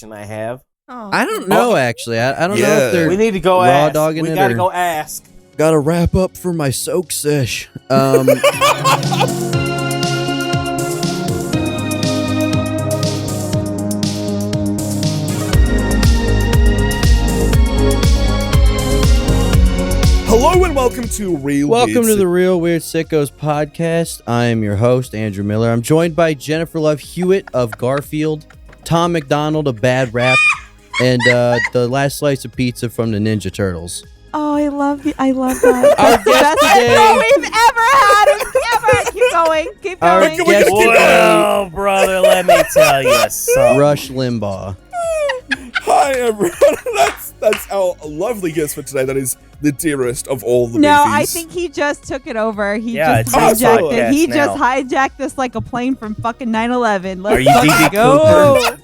I have. Oh. I don't know, actually. I don't know if they're We need to go raw ask. dogging We it gotta or- go ask. Gotta wrap up for my soak sesh. Hello and welcome to Welcome to the Real Weird Sickos podcast. I am your host, Andrew Miller. I'm joined by Jennifer Love Hewitt of Garfield, Tom McDonald of Bad Rap, and the last slice of pizza from the Ninja Turtles. Oh, I love that. Our That's the best guest today- intro we've ever had. Keep going. Keep Our going. guest today, Well, brother, let me tell you something. Rush Limbaugh. Hi everyone, that's our lovely guest for today. That is the dearest of all the No, beefies. I think he just took it over. He Yeah, just it's his hijacked it. podcast He now. just hijacked this like a plane from fucking 9/11. Let's Are you fucking DB go.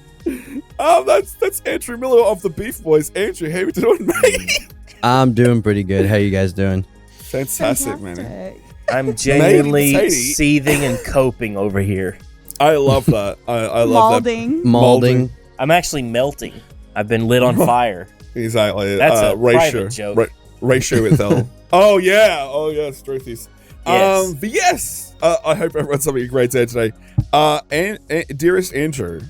That's Andrew Miller of the Beef Boys. Andrew, how you doing, mate? I'm doing pretty good. How you guys doing? Fantastic, man. Fantastic. I'm genuinely Matey. seething and coping over here. I love that. I love that. Malding. Molding. I'm actually melting. I've been lit on fire. Exactly. That's a ratio. private joke. Ratio with L. Oh yeah. Oh yes, Struthies. Yes. But yes, I hope everyone's having a great day today. And dearest Andrew,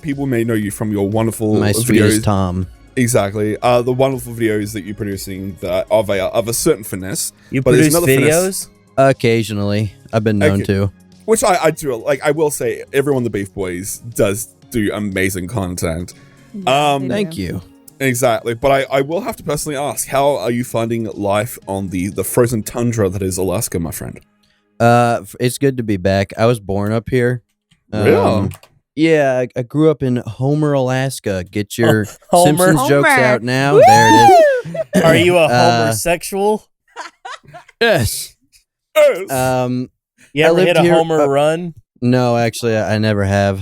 people may know you from your wonderful My videos. sweetest Tom. Exactly. The wonderful videos that you're producing that of a certain finesse. You But there's produce another videos? Occasionally. I've been known Okay. to. Which I do. Like, I will say, everyone the Beef Boys does do amazing content. Thank you. Exactly. But I will have to personally ask, how are you finding life on the frozen tundra that is Alaska, my friend? It's good to be back. I was born up here. Really? Yeah, I grew up in Homer, Alaska. Get your Homer. Simpsons jokes Homer. out now. There it is. Are you a homosexual? Yes. Yes. You I ever lived hit a here- Homer run? No, actually, I never have.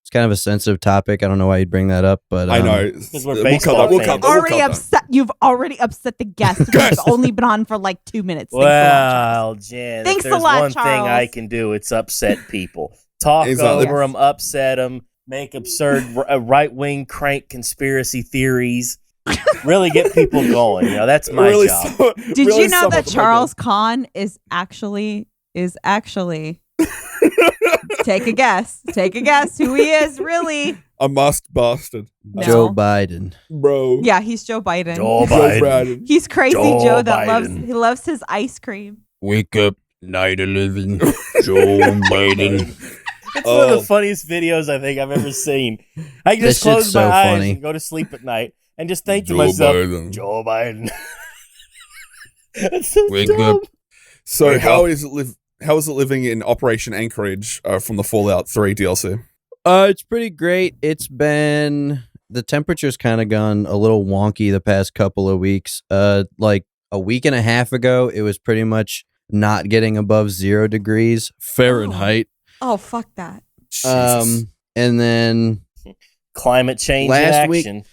It's kind of a sensitive topic. I don't know why you'd bring that up, but I know. Because we're We'll baseball cut that. We'll fans. cut that. We'll Already cut that. upset. You've already upset the guest. We've only been on for like 2 minutes. Thanks a lot, Well, Jen, Thanks if a there's lot, one thing Charles. I can do, it's upset people. Talk Exactly. over them, upset them, make absurd right-wing crank conspiracy theories. Really get people going. You know, that's my Really job. Did really you know sum that up the Charles Kahn is actually take a guess who he is really? a must bastard, No. Joe Biden. bro. Yeah, he's Joe Biden. Joe Joe Biden. Biden. He's crazy Joe Joe that Biden. loves his ice cream. Wake up, night 11. Joe Biden. It's one of the funniest videos I think I've ever seen. I can This just close shit's my so eyes funny. and go to sleep at night and just think to Joe myself, Biden. Joe Biden. That's so Wake dumb. up. So Wake how up. is it living in Operation Anchorage from the Fallout 3 DLC? It's pretty great. It's been the temperature's kind of gone a little wonky the past couple of weeks. Like a week and a half ago, it was pretty much not getting above 0 degrees Fahrenheit. Oh, fuck that. Jesus. And then Climate change Last in week- action.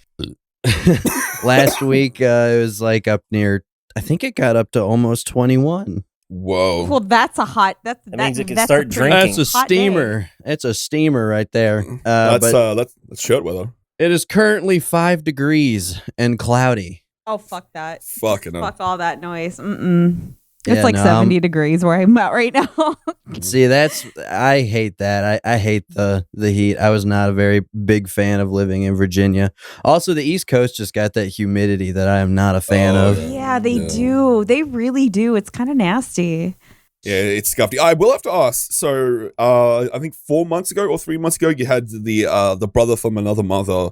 last week it was like up near. I think it got up to almost 21. Whoa. Well, that's a hot. That means it can that's start a pretty drinking. That's a hot day. steamer. It's a steamer right there. that's But that's shirt weather. it is currently 5 degrees and cloudy. Oh, fuck that. Fucking hell. Fuck all that noise. Mm-mm. It's Yeah, like no, 70 degrees where I'm at right now. See, I hate that. I hate the heat. I was not a very big fan of living in Virginia. Also, the East Coast just got that humidity that I am not a fan Oh, of. Yeah, they Yeah. do. They really do. It's kind of nasty. Yeah, it's scuffy. I will have to ask. So, I think 4 months ago or 3 months ago, you had the brother from another mother,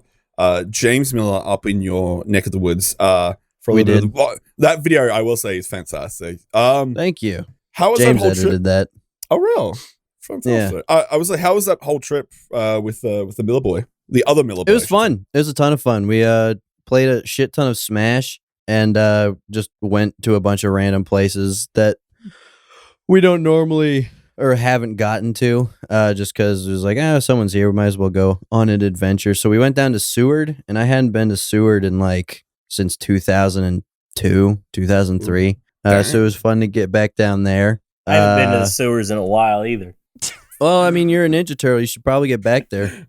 James Miller, up in your neck of the woods. For a We little bit of that video, I will say, is fantastic. Thank you. How was James that whole trip? edited that. Oh, real? Fantastic. I was like, how was that whole trip with the Miller boy, the other Miller boy? It was fun. It was a ton of fun. We played a shit ton of Smash and just went to a bunch of random places that we don't normally or haven't gotten to just because it was like, someone's here. We might as well go on an adventure. So we went down to Seward, and I hadn't been to Seward in like since 2002, 2003. So it was fun to get back down there. I haven't been to the sewers in a while either. Well, I mean, you're a Ninja Turtle. You should probably get back there.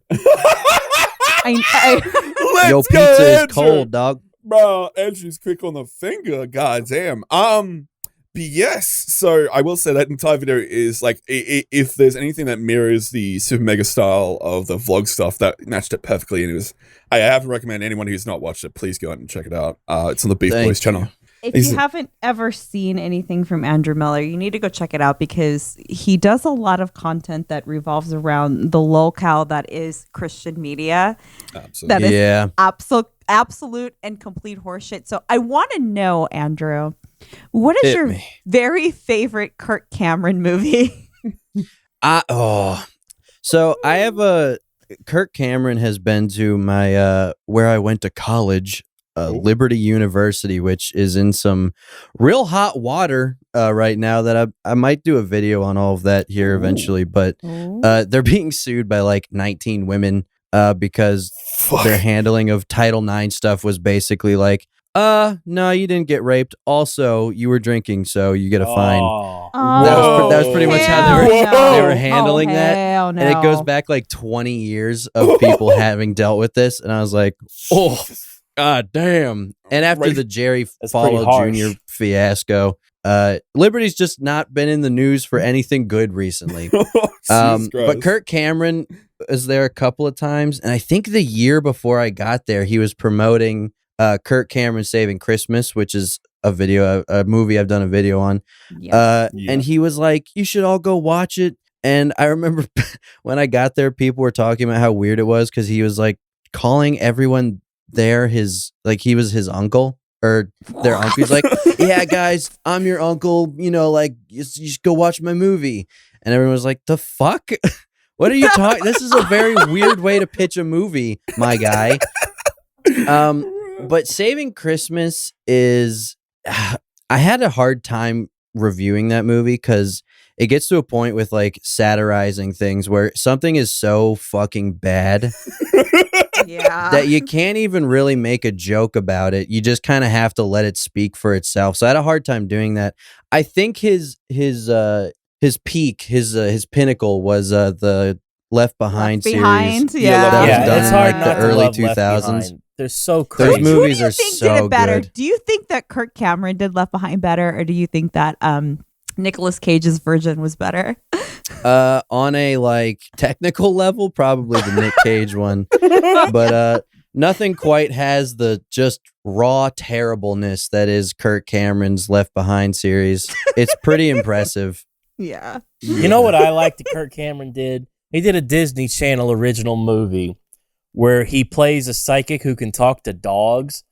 Let's Yo, go, pizza is Andrew. cold, dog. Bro, Andrew's quick on the finger. God damn. But yes, so I will say that entire video is like, if there's anything that mirrors the Super Mega style of the vlog stuff, that matched it perfectly. And it was, I have to recommend anyone who's not watched it, please go out and check it out. It's on the Beef Thank Boys channel. If you haven't ever seen anything from Andrew Miller, you need to go check it out because he does a lot of content that revolves around the locale that is Christian media. Absolutely. That is absolute and complete horseshit. So I want to know, Andrew, what is your very favorite Kirk Cameron movie? So I have Kirk Cameron has been to my where I went to college. Liberty University, which is in some real hot water right now that I might do a video on all of that here eventually, but they're being sued by like 19 women because their handling of Title IX stuff was basically like, no, you didn't get raped. Also, you were drinking, so you get a fine. That was pretty much how they were handling that. No. And it goes back like 20 years of people having dealt with this. And I was like, oh, God damn. And after the Jerry Falwell Jr. fiasco, Liberty's just not been in the news for anything good recently. But Kirk Cameron was there a couple of times. And I think the year before I got there, he was promoting Kirk Cameron Saving Christmas, which is a movie I've done a video on. And he was like, you should all go watch it. And I remember when I got there, people were talking about how weird it was because he was like calling everyone there he was his uncle or their uncle. He's like, yeah, guys, I'm your uncle. You know, like you should go watch my movie. And everyone was like, the fuck? What are you talking? This is a very weird way to pitch a movie, my guy. But Saving Christmas is, I had a hard time reviewing that movie because it gets to a point with like satirizing things where something is so fucking bad that you can't even really make a joke about it. You just kind of have to let it speak for itself. So I had a hard time doing that. I think his peak, his pinnacle was the Left Behind series. That was it's done hard in not like to the early early 2000s. They're so crazy. Those movies Who do you are think so did it better? good. Do you think that Kirk Cameron did Left Behind better, or do you think that Nicolas Cage's Virgin was better? On a like technical level, probably the Nick Cage one, but nothing quite has the just raw terribleness that is Kirk Cameron's Left Behind series. It's pretty impressive. Yeah. You know what I like that Kirk Cameron did? He did a Disney Channel original movie where he plays a psychic who can talk to dogs.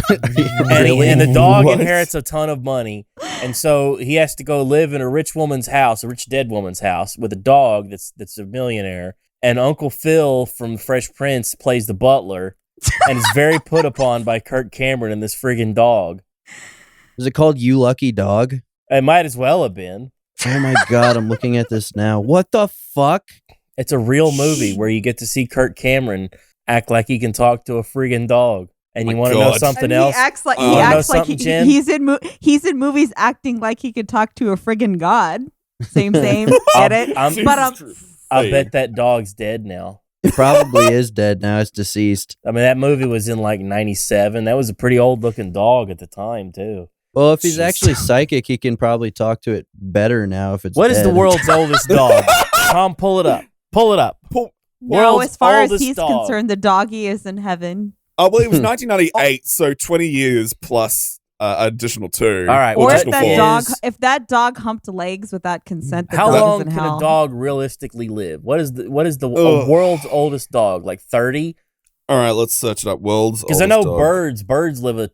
And the dog inherits a ton of money, and so he has to go live in a rich woman's house, a rich dead woman's house, with a dog that's a millionaire. And Uncle Phil from Fresh Prince plays the butler, and is very put upon by Kirk Cameron and this friggin' dog. Is it called You Lucky Dog? It might as well have been. Oh my God, I'm looking at this now. What the fuck? It's a real movie where you get to see Kirk Cameron act like he can talk to a friggin' dog. And you want to know something And else? He acts like Jen? he's in movies acting like he could talk to a friggin' god. Same. Get it? I bet that dog's dead now. It probably is dead now. It's deceased. I mean, that movie was in like 97. That was a pretty old looking dog at the time, too. Well, if he's actually psychic, he can probably talk to it better now if it's What is dead. the world's oldest dog? Tom, pull it up. No, as far as oldest he's dog. concerned, the doggy is in heaven. Oh, well, it was 1998, so 20 years plus additional 2. All right. Or well, if that dog humped legs without consent, the how dog is long in can hell. a dog realistically live? What is the world's oldest dog? Like 30? All right, let's search it up. World's Because I know oldest dog. birds live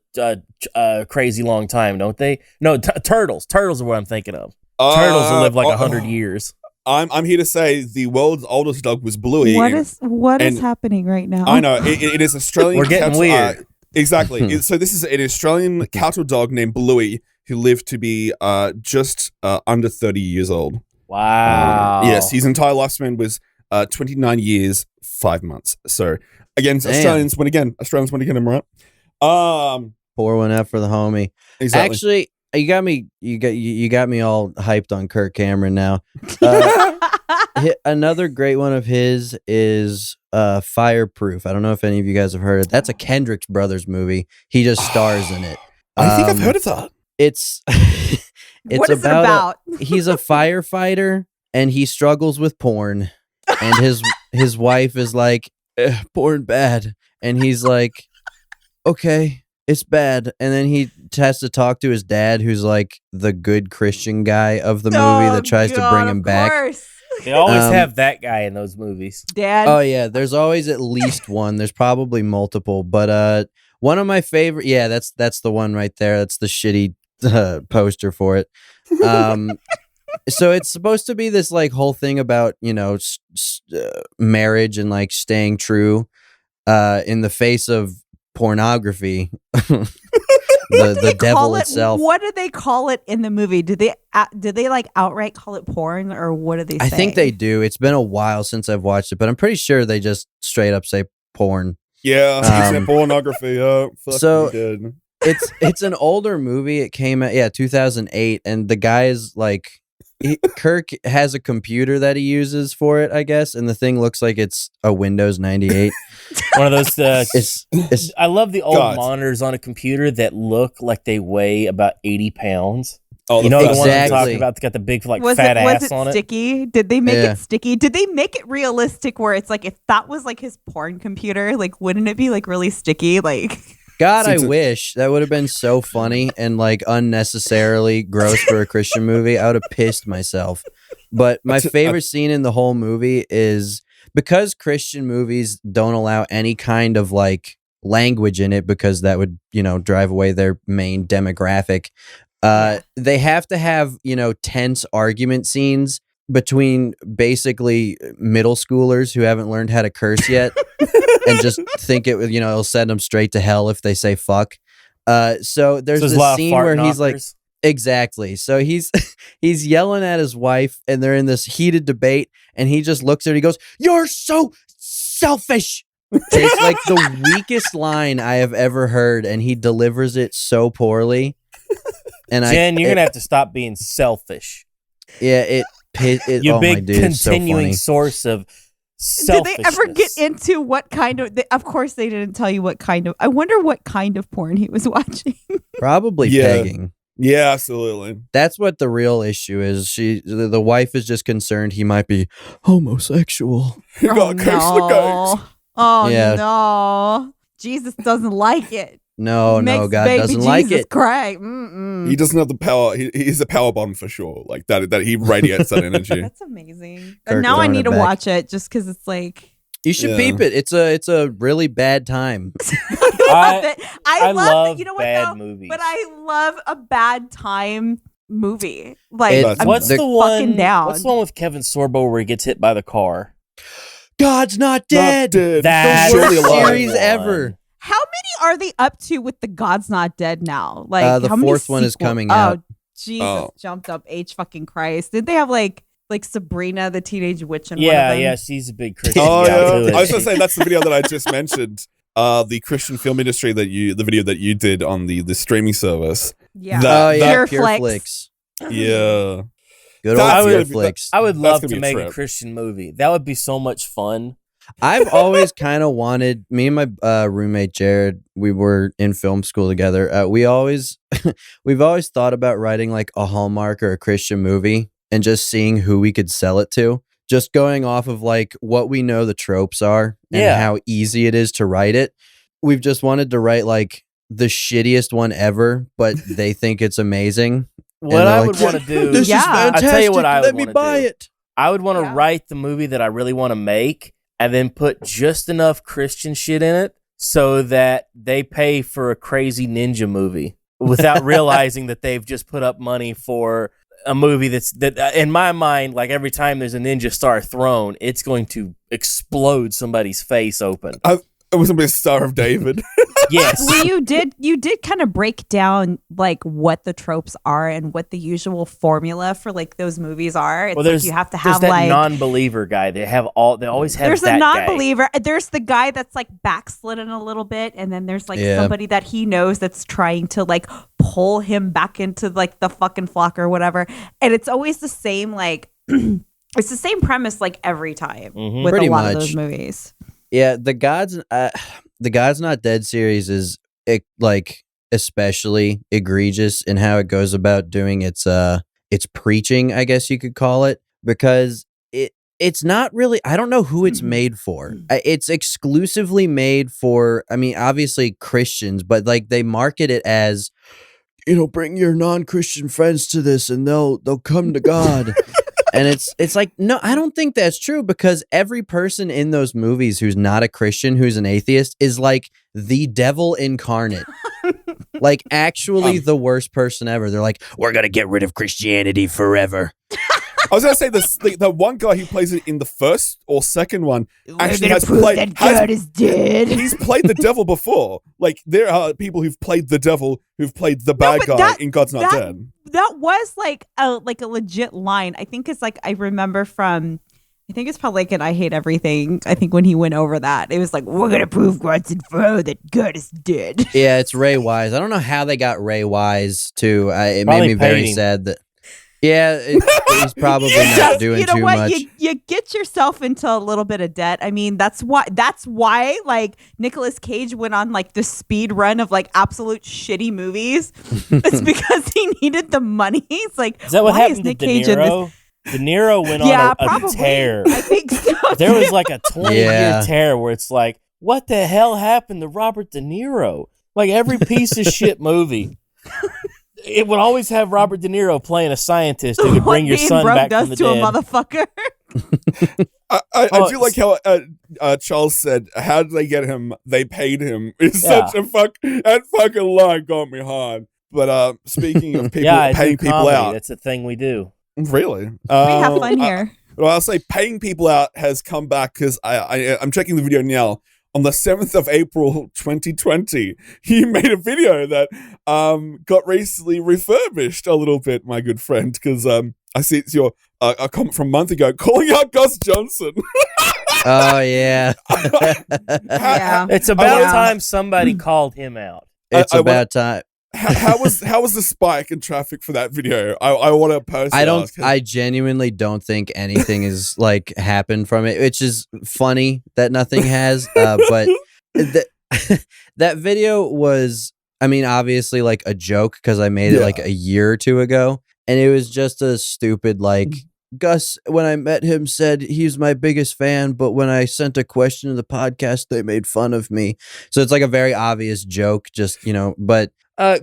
a crazy long time, don't they? No, turtles. Turtles are what I'm thinking of. Turtles will live like 100 years. I'm here to say the world's oldest dog was Bluey. What is happening right now? I know it is Australian. We're getting cattle, weird. Exactly. So this is an Australian cattle dog named Bluey who lived to be just under 30 years old. Wow. Yes, his entire lifespan was 29 years 5 months. So again, Damn. Australians win again. Am I right? Pour one out for the homie. Exactly. Actually, you got me all hyped on Kirk Cameron now. Another great one of his is Fireproof. I don't know if any of you guys have heard it. That's a Kendrick Brothers movie. He just stars in it. I think I've heard of that. It's What is it about? He's a firefighter and he struggles with porn, and his wife is like, porn bad, and he's like, okay, it's bad, and then he has to talk to his dad, who's like the good Christian guy of the movie that tries to bring him back. Course. They always have that guy in those movies. Dad. Oh yeah, there's always at least one. There's probably multiple, but one of my favorite. Yeah, that's the one right there. That's the shitty poster for it. So it's supposed to be this like whole thing about, you know, marriage and like staying true in the face of pornography. the devil itself. What do they call it in the movie? Did they like outright call it porn, or what do they say? I think they do. It's been a while since I've watched it, but I'm pretty sure they just straight up say porn. Yeah, he said pornography. So good. it's an older movie. It came out 2008, and the guy is like, Kirk has a computer that he uses for it, I guess, and the thing looks like it's a Windows 98. One of those. It's I love the old monitors on a computer that look like they weigh about 80 pounds. Oh, you know the one I'm exactly. talking about? It's got the big like was fat ass it on it. Sticky? Did they make it sticky? Did they make it realistic where it's like, if that was like his porn computer, like wouldn't it be like really sticky? Like, God, I wish that would have been so funny and like unnecessarily gross for a Christian movie. I would have pissed myself. But my favorite scene in the whole movie is because Christian movies don't allow any kind of like language in it, because that would, you know, drive away their main demographic. They have to have, you know, tense argument scenes between basically middle schoolers who haven't learned how to curse yet and just think it, you know, it'll send them straight to hell if they say fuck. So there's this scene where he's like, exactly. So he's yelling at his wife and they're in this heated debate and he just looks at her, he goes, "You're so selfish." It's like the weakest line I have ever heard, and he delivers it so poorly. And Jen, you're gonna have to stop being selfish. Yeah, Your oh big continuing so source of selfishness. Did they ever get into what kind of? Of course, they didn't tell you what kind of. I wonder what kind of porn he was watching. Probably pegging. Yeah, absolutely. That's what the real issue is. The wife is just concerned he might be homosexual. You got curse the goats. Oh no, Jesus doesn't like it. No, God doesn't like it. Christ. He doesn't have the power. He's a power bomb for sure. Like that he radiates that energy. That's amazing. Kirk And now I need to back. watch it just because it's like. You should peep it. It's a really bad time. I love you know bad what, movies. But I love a bad time movie. Like, I'm what's the one? down. What's the one with Kevin Sorbo where he gets hit by the car? God's not dead. That's the worst the series one. ever. How many are they up to with the God's Not Dead now? Like the how many fourth one is coming out. Oh, Jesus, jumped up H fucking Christ. Did they have like Sabrina the Teenage Witch and one of them? Yeah, she's a big Christian. Oh gal, yeah, too, I was gonna say that's the video that I just mentioned. The Christian film industry the video that you did on the streaming service. Yeah, Pure Flicks. Yeah. Good old Pure Flicks. I would love to be a make trip. a Christian movie. That would be so much fun. I've always kind of wanted, me and my roommate Jared, we were in film school together. We've always thought about writing like a Hallmark or a Christian movie and just seeing who we could sell it to. Just going off of like what we know the tropes are and how easy it is to write it. We've just wanted to write like the shittiest one ever, but they think it's amazing. What I would want to do, this is fantastic. I'll tell you what I would Let me buy it. I would want to write the movie that I really want to make and then put just enough Christian shit in it so that they pay for a crazy ninja movie without realizing that they've just put up money for a movie that in my mind, like every time there's a ninja star thrown, it's going to explode somebody's face open. It was a Star of David. Yes. Well, you did kind of break down like what the tropes are and what the usual formula for like those movies are. It's like you have to have that like non-believer guy. They always have there's that a non-believer. guy. There's the guy that's like backslidden a little bit, and then there's like somebody that he knows that's trying to like pull him back into like the fucking flock or whatever. And it's always the same like It's the same premise like every time with Pretty a lot much. of those movies. Yeah, the God's Not Dead series is like especially egregious in how it goes about doing its preaching, I guess you could call it, because it's not really, I don't know who it's made for. It's exclusively made for, I mean, obviously Christians, but like they market it as, bring your non-Christian friends to this and they'll come to God. And it's like, no, I don't think that's true, because every person in those movies who's not a Christian, who's an atheist, is like the devil incarnate. Like actually the worst person ever. They're like, we're going to get rid of Christianity forever. I was going to say the one guy who plays it in the first or second one actually has God is dead. He's played the devil before. Like there are people who've played the devil who've played the bad guy in God's Not Dead. That was like a legit line. I think it's like I remember from. I think it's probably like an I Hate Everything. I think when he went over that, it was like, we're going to prove once and for all that God is dead. Yeah, it's Ray Wise. I don't know how they got Ray Wise to. It made me very sad that. Yeah, he's probably not doing too much. You get yourself into a little bit of debt. I mean, that's why like Nicolas Cage went on like the speed run of like absolute shitty movies. It's because he needed the money. It's like, is that what why happened is Nick to Cage De in this? Niro? De Niro went on a tear. I think so. There was like a 20-year tear where it's like, what the hell happened to Robert De Niro? Like every piece of shit movie. It would always have Robert De Niro playing a scientist who could bring your son back from the dead. What does to a motherfucker? I do like how Charles said, how did they get him? They paid him. It's such a that fucking line got me hard. But speaking of people paying people out. That's a thing we do. Really? We have fun here. Well, I'll say paying people out has come back because I'm checking the video now. On the 7th of April, 2020, he made a video that got recently refurbished a little bit, my good friend, because I see it's your a comment from a month ago calling out Gus Johnson. Oh, yeah. It's about time somebody called him out. It's about time. How was the spike in traffic for that video? I want to personally ask. I genuinely don't think anything has like happened from it, which is funny that nothing has. But that video was, I mean, obviously like a joke because I made it like a year or two ago, and it was just a stupid like. Gus, when I met him, said he's my biggest fan, but when I sent a question to the podcast, they made fun of me. So it's like a very obvious joke, just, but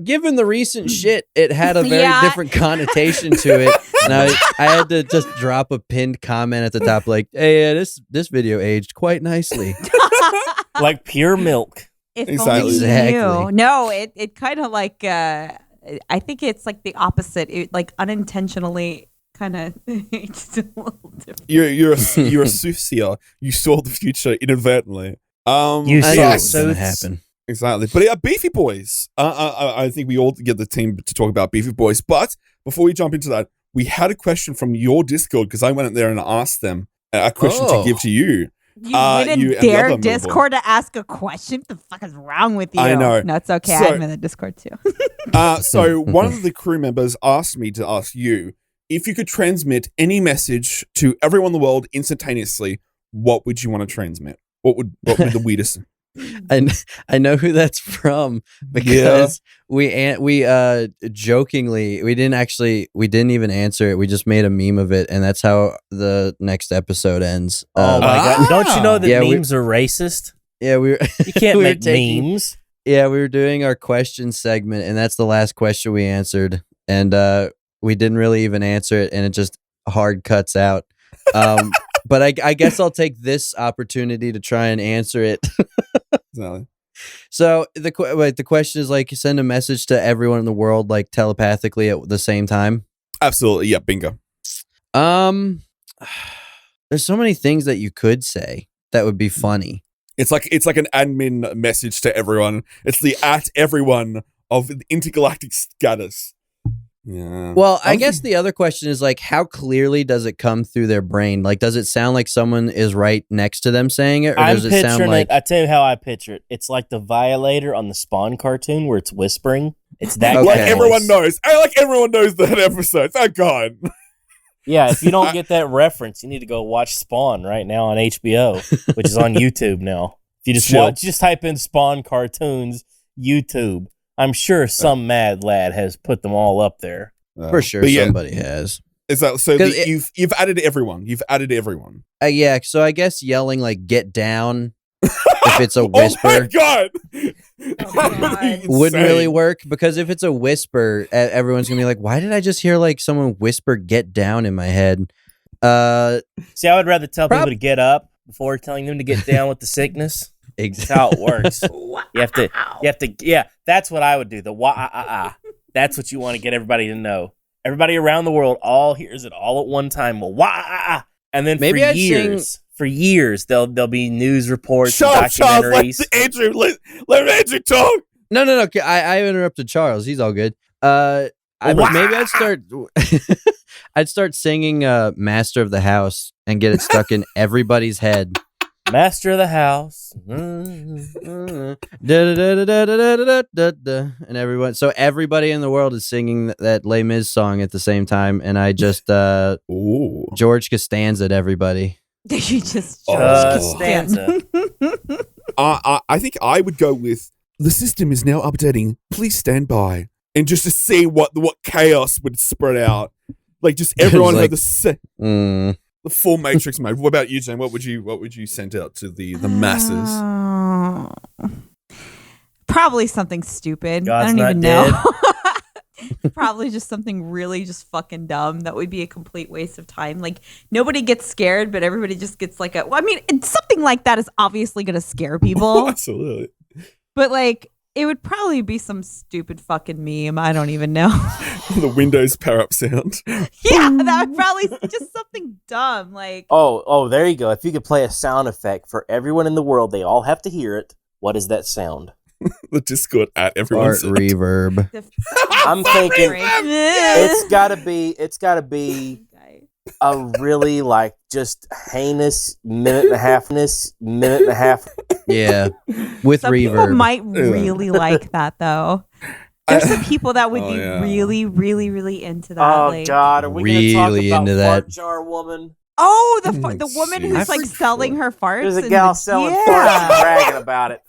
given the recent shit, it had a very different connotation to it. And I had to just drop a pinned comment at the top like, hey, this video aged quite nicely. Like pure milk. If exactly. Only you knew. No, it kind of like, I think it's like the opposite. It like unintentionally kind of it's a little different. You're a soothsayer. You saw the future inadvertently. You saw what's gonna happen. Exactly. But yeah, Beefy Boys. I think we all get the team to talk about Beefy Boys. But before we jump into that, we had a question from your Discord because I went in there and asked them a question to give to you. You wouldn't dare Discord to ask a question? What the fuck is wrong with you? I know. No, it's okay. I'm in the Discord too. So one of the crew members asked me to ask you, if you could transmit any message to everyone in the world instantaneously, what would you want to transmit? What would be the weirdest? I know who that's from because we jokingly we didn't even answer it. We just made a meme of it, and that's how the next episode ends. Oh my god! Don't you know that memes are racist? Yeah, you can't make memes. Yeah, we were doing our question segment, and that's the last question we answered, and we didn't really even answer it, and it just hard cuts out. But I guess I'll take this opportunity to try and answer it. Exactly. So the question is like send a message to everyone in the world like telepathically at the same time. Absolutely, yeah, bingo. There's so many things that you could say that would be funny. It's like an admin message to everyone. It's the at everyone of intergalactic status. Yeah. Well, I guess the other question is like, how clearly does it come through their brain? Like, does it sound like someone is right next to them saying it, or does it sound like? I tell you how I picture it. It's like the Violator on the Spawn cartoon where it's whispering. It's that like everyone knows. Like everyone knows that episode. Thank God. Yeah, if you don't get that reference, you need to go watch Spawn right now on HBO, which is on YouTube now. If you just type in Spawn cartoons YouTube. I'm sure some mad lad has put them all up there. For sure, somebody has. Is that so? You've added everyone. You've added everyone. Yeah. So I guess yelling like "get down" if it's a whisper. Oh my god! Wouldn't really work, because if it's a whisper, everyone's gonna be like, "Why did I just hear like someone whisper "get down" in my head?" See, I would rather tell people to get up before telling them to get down with the sickness. Exactly. That's how it works. You have to. Yeah, that's what I would do. That's what you want to get everybody to know. Everybody around the world all hears it all at one time. And then maybe for years, there'll be news reports, Shut and documentaries. Charles, let Andrew talk. No. I interrupted Charles. He's all good. Maybe I'd start. I'd start singing "Master of the House" and get it stuck in everybody's head. Master of the House. And everyone. So everybody in the world is singing that Les Mis song at the same time, and I just George Costanza'd everybody. You just Costanza. I think I would go with the system is now updating. Please stand by, and just to see what chaos would spread out. Like just everyone had the full Matrix mode. What about you, Jen? What would you send out to the masses? Probably something stupid. God's I don't not even dead. know. Probably just something really just fucking dumb. That would be a complete waste of time. Like nobody gets scared, but everybody just gets like something like that is obviously going to scare people. Absolutely. But like it would probably be some stupid fucking meme. I don't even know. The Windows power up sound. Yeah, that would probably just something dumb. Like Oh, there you go. If you could play a sound effect for everyone in the world, they all have to hear it. What is that sound? The Discord at everyone's Fart reverb. I'm thinking it's gotta be a really like just heinous minute and a half. Yeah, with some reverb. people might really like that though. There's some people that would be really, really, really into that. Oh God, are we going to talk Really about into Fart that. Jar Woman? Oh, the woman who's like selling her farts. There's a and gal selling farts and bragging about it.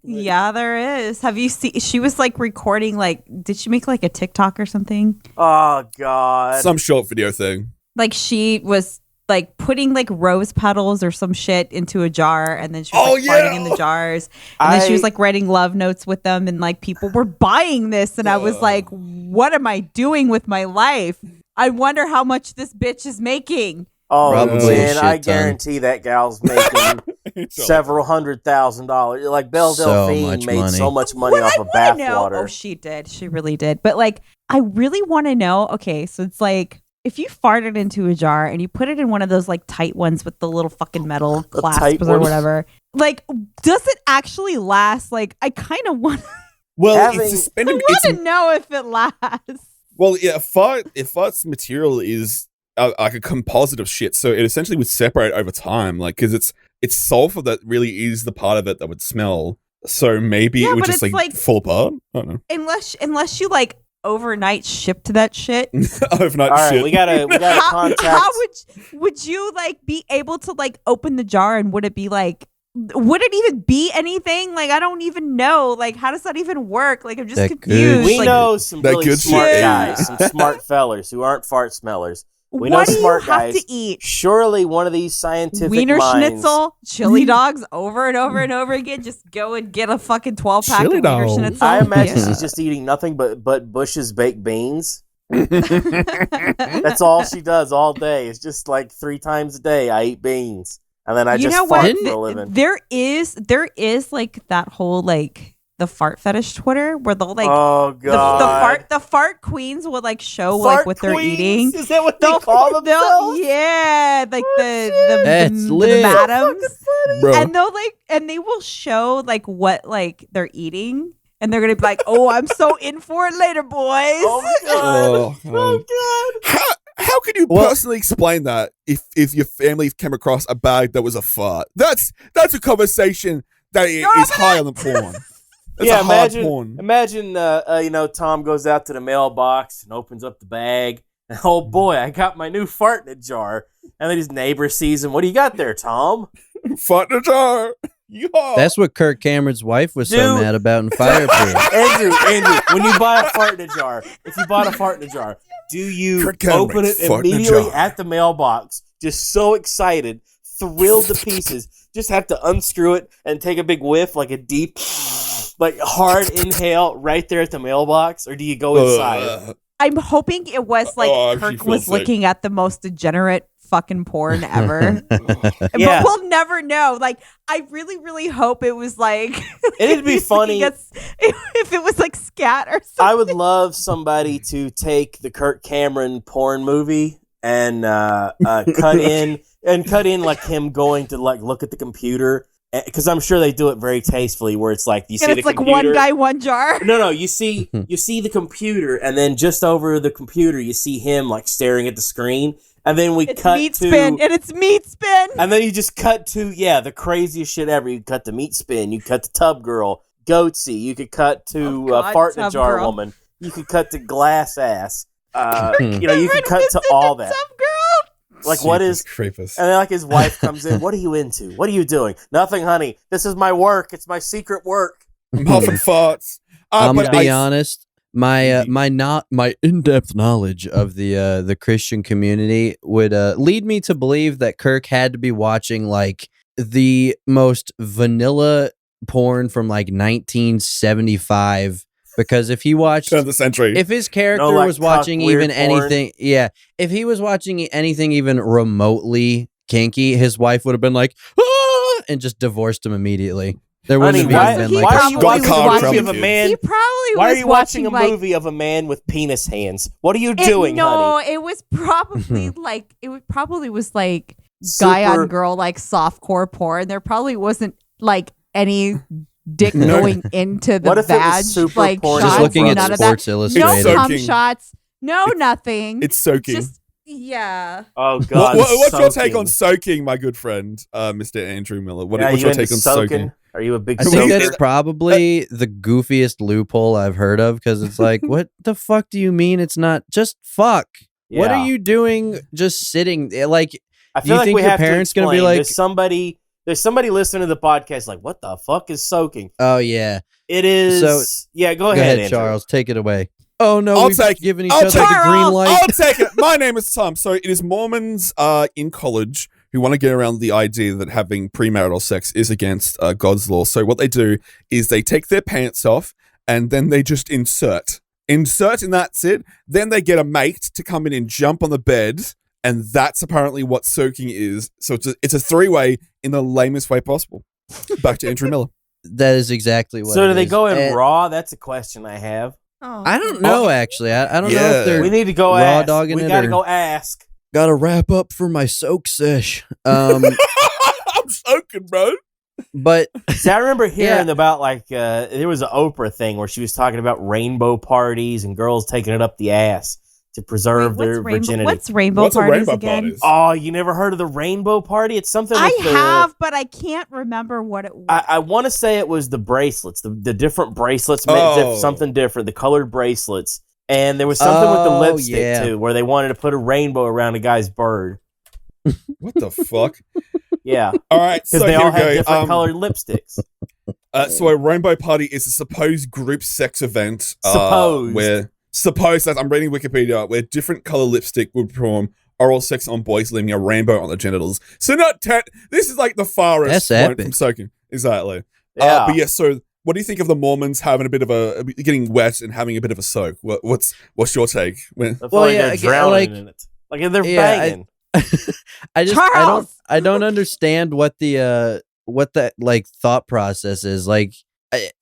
Yeah, there is. Have you seen? She was like recording. Like, did she make like a TikTok or something? Oh God, Some short video thing. Like she was like putting like rose petals or some shit into a jar, and then she was like farting in the jars, and then she was like writing love notes with them, and like people were buying this, and I was like, what am I doing with my life? I wonder how much this bitch is making. Oh, Probably man, I shit ton. guarantee that gal's making several $100,000. Like Belle So Delphine much made money. so much money off of bathwater. Oh, she did. She really did. But like, I really want to know. Okay, so it's like if you farted into a jar and you put it in one of those like tight ones with the little fucking metal clasps or whatever, like, does it actually last? Like, I kind of want. Well, it's suspended. I want to know if it lasts. Well, yeah, if fart's material is like a composite of shit, so it essentially would separate over time, like because it's sulfur that really is the part of it that would smell. So maybe it would just like fall apart. I don't know. Unless you like overnight shipped that shit. Overnight All right, shit. we gotta contact. How would you like be able to like open the jar, and would it be like? Would it even be anything? Like, I don't even know. Like, how does that even work? Like, I'm just confused. We like, know some really smart shit. guys, some smart fellers who aren't fart smellers. We know what do smart you have guys. to eat? Surely one of these scientific Wiener minds. schnitzel, chili dogs over and over and over again. Just go and get a fucking 12-pack of Chili Wiener dog. schnitzel. I imagine she's just eating nothing but Bush's baked beans. That's all she does all day. It's just like 3 times a day I eat beans. And then I just fart for a living. There is like that whole like the fart fetish Twitter where they'll like oh god the fart queens will like show fart like what queens? they're eating. Is that what they call themselves? Yeah, like That's the lit. madams, Bro. and they will show like what like they're eating. And they're gonna be like, "Oh, I'm so in for it later, boys." Oh my god! Oh god! How could you personally explain that if your family came across a bag that was a fart? That's a conversation that is higher than porn. That's a hard porn. Imagine, Tom goes out to the mailbox and opens up the bag, Oh boy, I got my new fart in a jar. And then his neighbor sees him. What do you got there, Tom? Fart in a jar. Yeehaw. That's what Kirk Cameron's wife was so Dude. mad about in Fireproof. Andrew, when you buy a fart in a jar, if you bought a fart in a jar, do you Kirk Cameron, open it fart in a immediately jar. at the mailbox, just so excited, thrilled to pieces, just have to unscrew it and take a big whiff, like a deep, like hard inhale right there at the mailbox, or do you go inside? I'm hoping it was like Oh, she Kirk feels was sick. looking at the most degenerate fucking porn ever. Yeah. But we'll never know. Like, I really, really hope it was like It'd be he's looking funny. if it was like scat or something. I would love somebody to take the Kirk Cameron porn movie and cut in like him going to like look at the computer, because I'm sure they do it very tastefully, where it's like you see and the it's like computer. one guy, one jar. No, you see the computer, and then just over the computer, you see him like staring at the screen, and then we It's cut meat to, spin, and it's meat spin. and then you just cut to the craziest shit ever. You cut to meat spin, you cut to tub girl, goatsy, you could cut to God, fart in a tub jar girl. woman, you could cut to glass ass. You could Everyone cut was to into all that. Tub girl. Like, what is? Creepers. And then, like, his wife comes in. What are you into? What are you doing? Nothing, honey. This is my work. It's my secret work. Muffin farts. I'm But gonna be honest. My in-depth knowledge of the Christian community would lead me to believe that Kirk had to be watching like the most vanilla porn from like 1975. Because if he watched, Turn of the century. if his character No, like, was watching cuck, weird even porn. anything, if he was watching anything even remotely kinky, his wife would have been like, ah, and just divorced him immediately. There Honey, wouldn't have why, even been why like are a you Got watching car a movie trouble, of a dude. man? He probably Why are was you watching a like, movie of a man with penis hands? What are you doing, no, honey? it was probably like was like guy Super- on girl like softcore porn. There probably wasn't like any dick No. going into the What if it was vag, super like porn? shots, just looking at none of Sports that. No Illustrated. It's cum soaking. shots, no nothing. It's soaking. Just yeah. Oh God! What's your take soaking. on soaking, my good friend, Mr. Andrew Miller? Yeah, What's you your into take on soaking? soaking? Are you a big I think soaker? that's probably the goofiest loophole I've heard of, because it's like, what the fuck do you mean it's not just fuck? What Yeah. are you doing just sitting? Like, I do feel you like think we your have parents to gonna be explain. like, There's somebody listening to the podcast like, what the fuck is soaking? oh yeah, It is. So- yeah, go go ahead, ahead, Andrew. Charles, take it away. Oh no, I'll we've take it. given each I'll other take the it. green light. I'll take it. My name is Tom. So it is Mormons in college who want to get around the idea that having premarital sex is against God's law. So what they do is they take their pants off and then they just insert, and that's it. Then they get a mate to come in and jump on the bed, and that's apparently what soaking is. So it's a three-way in the lamest way possible. Back to Andrew Miller. That is exactly what. So it do they is. go in And raw? That's a question I have. Oh. I don't know actually. I don't know Yeah. if they're We need to go raw ask. dogging We it gotta or- go ask. got to wrap up for my soak sesh. I'm soaking, bro. But See, I remember hearing about like there was an Oprah thing where she was talking about rainbow parties and girls taking it up the ass to preserve their virginity. What's rainbow What's a parties rainbow again? parties? Oh, you never heard of the rainbow party? It's something I with the, have, but I can't remember what it was. I want to say it was the bracelets, the different bracelets meant Oh. something different, the colored bracelets. And there was something with the Oh, lipstick yeah. too, where they wanted to put a rainbow around a guy's bird. What the fuck? Yeah, All right, because so they here all we had go. different colored lipsticks. So a rainbow party is a supposed group sex event. Supposed. Where I'm reading Wikipedia, where different color lipstick would perform oral sex on boys, leaving a rainbow on the genitals. So this is like the farthest That's point from epic. soaking. Exactly. Yeah. But yeah, so what do you think of the Mormons having a bit of getting wet and having a bit of a soak? What's your take? I feel Well, like yeah, they're again, drowning like- in it. Like they're Yeah, banging. Charles! I don't understand what the like thought process is. Like,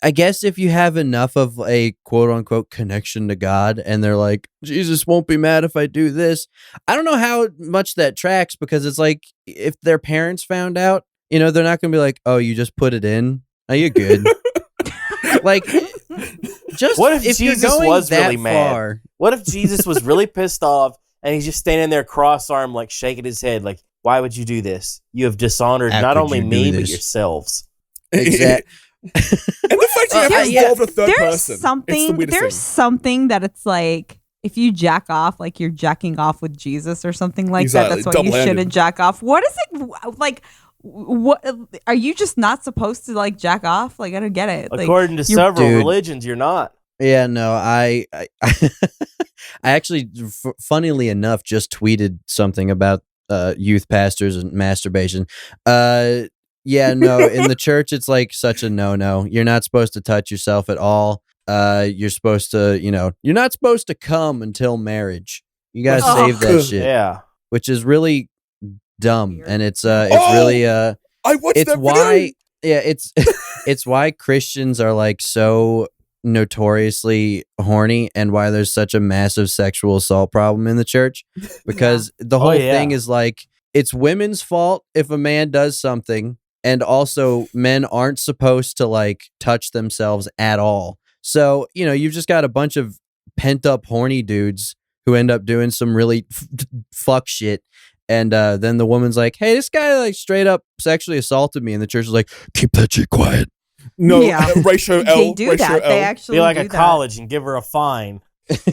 I guess if you have enough of a quote unquote connection to God and they're like, Jesus won't be mad if I do this. I don't know how much that tracks, because it's like, if their parents found out, they're not going to be like, oh, you just put it in. Are you good? Like, just What if you're Jesus going was that really mad? far, What if Jesus was really pissed off and he's just standing there cross-armed, like shaking his head, like, why would you do this? You have dishonored How not could only you do me, but this? yourselves. Exact- And the fact you have yeah. involved a third there's person. It's the something. weirdest There's thing. something that it's like if you jack off, like you're jacking off with Jesus or something like Exactly. that. That's why you shouldn't jack off. What is it like? What are you just not supposed to like jack off? Like I don't get it. According to several religions, you're not. Yeah, no, I actually, funnily enough, just tweeted something about youth pastors and masturbation. Yeah, no, in the church, it's like such a no-no. You're not supposed to touch yourself at all. You're supposed to, you're not supposed to come until marriage. You gotta save that shit. Yeah, which is really dumb, and it's really I watched it's that why video. yeah it's why Christians are like so notoriously horny and why there's such a massive sexual assault problem in the church, because the whole thing is like it's women's fault if a man does something, and also men aren't supposed to like touch themselves at all. So you've just got a bunch of pent up horny dudes who end up doing some really fuck shit. And then the woman's like, hey, this guy like straight up sexually assaulted me. And the church is like, keep that shit quiet. No, ratio L. They do that. They actually be like a that. college and give her a fine.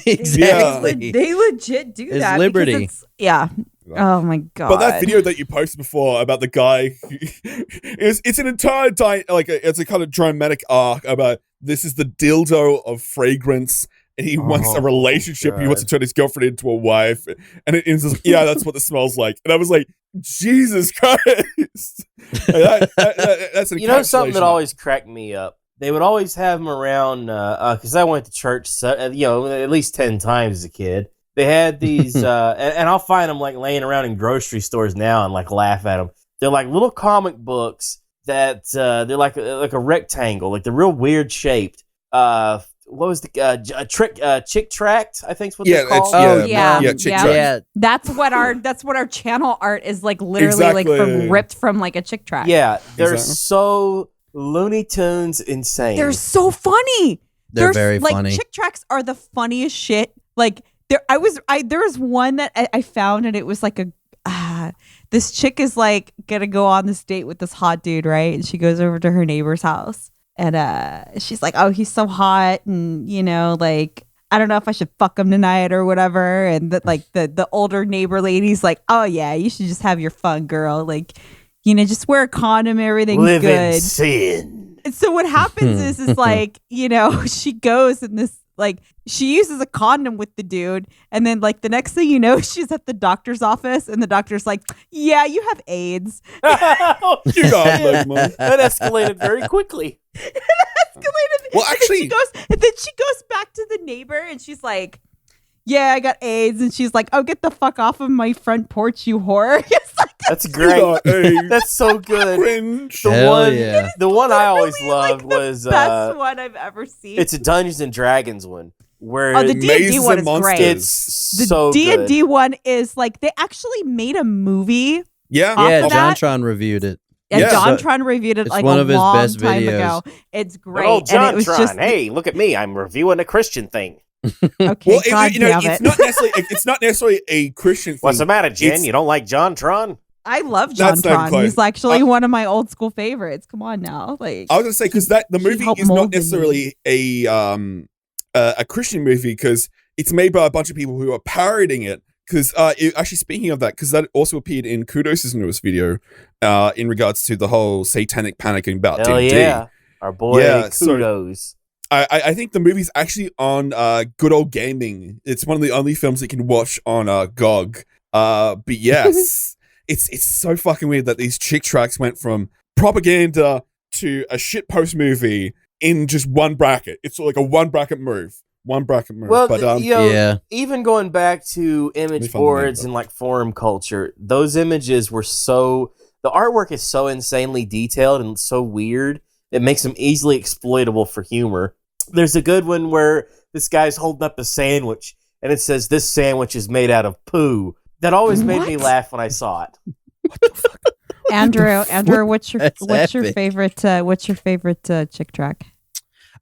Exactly. They legit do that. Liberty. Yeah. Oh my god. But that video that you posted before about the guy, it's an entire it's a kind of dramatic arc about this is the dildo of fragrance. And he wants a relationship. He wants to turn his girlfriend into a wife. And it ends as, that's what it smells like. And I was like, Jesus Christ. That's an something that always cracked me up. They would always have him around, because I went to church, at least 10 times as a kid. They had these, and I'll find them like laying around in grocery stores now and like laugh at them. They're like little comic books that they're like a rectangle, like they're real weird shaped. What was the chick tract? I think is what they're called. Chick tract. That's what our channel art is like. Literally, like ripped from like a chick tract. Yeah, they're so Looney Tunes insane. They're so funny. They're very funny. Chick tracts are the funniest shit. Like there was one that I found, and it was like this chick is like gonna go on this date with this hot dude, right? And she goes over to her neighbor's house. And she's like, oh, he's so hot. And, like, I don't know if I should fuck him tonight or whatever. And the older neighbor lady's like, oh, yeah, you should just have your fun, girl. Like, just wear a condom. Everything's Live good. in sin. And so what happens is like, she goes and this, like, she uses a condom with the dude. And then, like, the next thing you know, she's at the doctor's office. And the doctor's like, yeah, you have AIDS. That escalated very quickly. It escalated. Well, actually, and then she goes back to the neighbor and she's like, yeah, I got AIDS. And she's like, oh, get the fuck off of my front porch, you whore. It's like, that's great. That's so good. Cringe. The one I always loved was the best one I've ever seen. It's a Dungeons and Dragons one where the D&D one is great. It's so the D&D good. one is like they actually made a movie. Yeah, JonTron reviewed it. And JonTron reviewed it like one a of his long best time videos. ago. It's great. Oh, and it was just, hey, look at me! I'm reviewing a Christian thing. Okay, well, God damn it. It's not necessarily a Christian thing. What's the matter, Jen? You don't like JonTron? I love JonTron. He's actually one of my old school favorites. Come on now, like I was gonna say because the movie is not necessarily a Christian movie because it's made by a bunch of people who are parodying it. Because actually, speaking of that, because that also appeared in Kudos' newest video in regards to the whole satanic panicking about D&D. Yeah, our boy Kudos. I think the movie's actually on Good Old Gaming. It's one of the only films that you can watch on GOG. But yes, it's so fucking weird that these chick tracts went from propaganda to a shitpost movie in just one bracket. It's like a one bracket move. Well, but, even going back to image boards and like forum culture, those images were the artwork is so insanely detailed and so weird, it makes them easily exploitable for humor. There's a good one where this guy's holding up a sandwich and it says, this sandwich is made out of poo. That always made me laugh when I saw it. What the fuck? Andrew, what's your favorite chick track?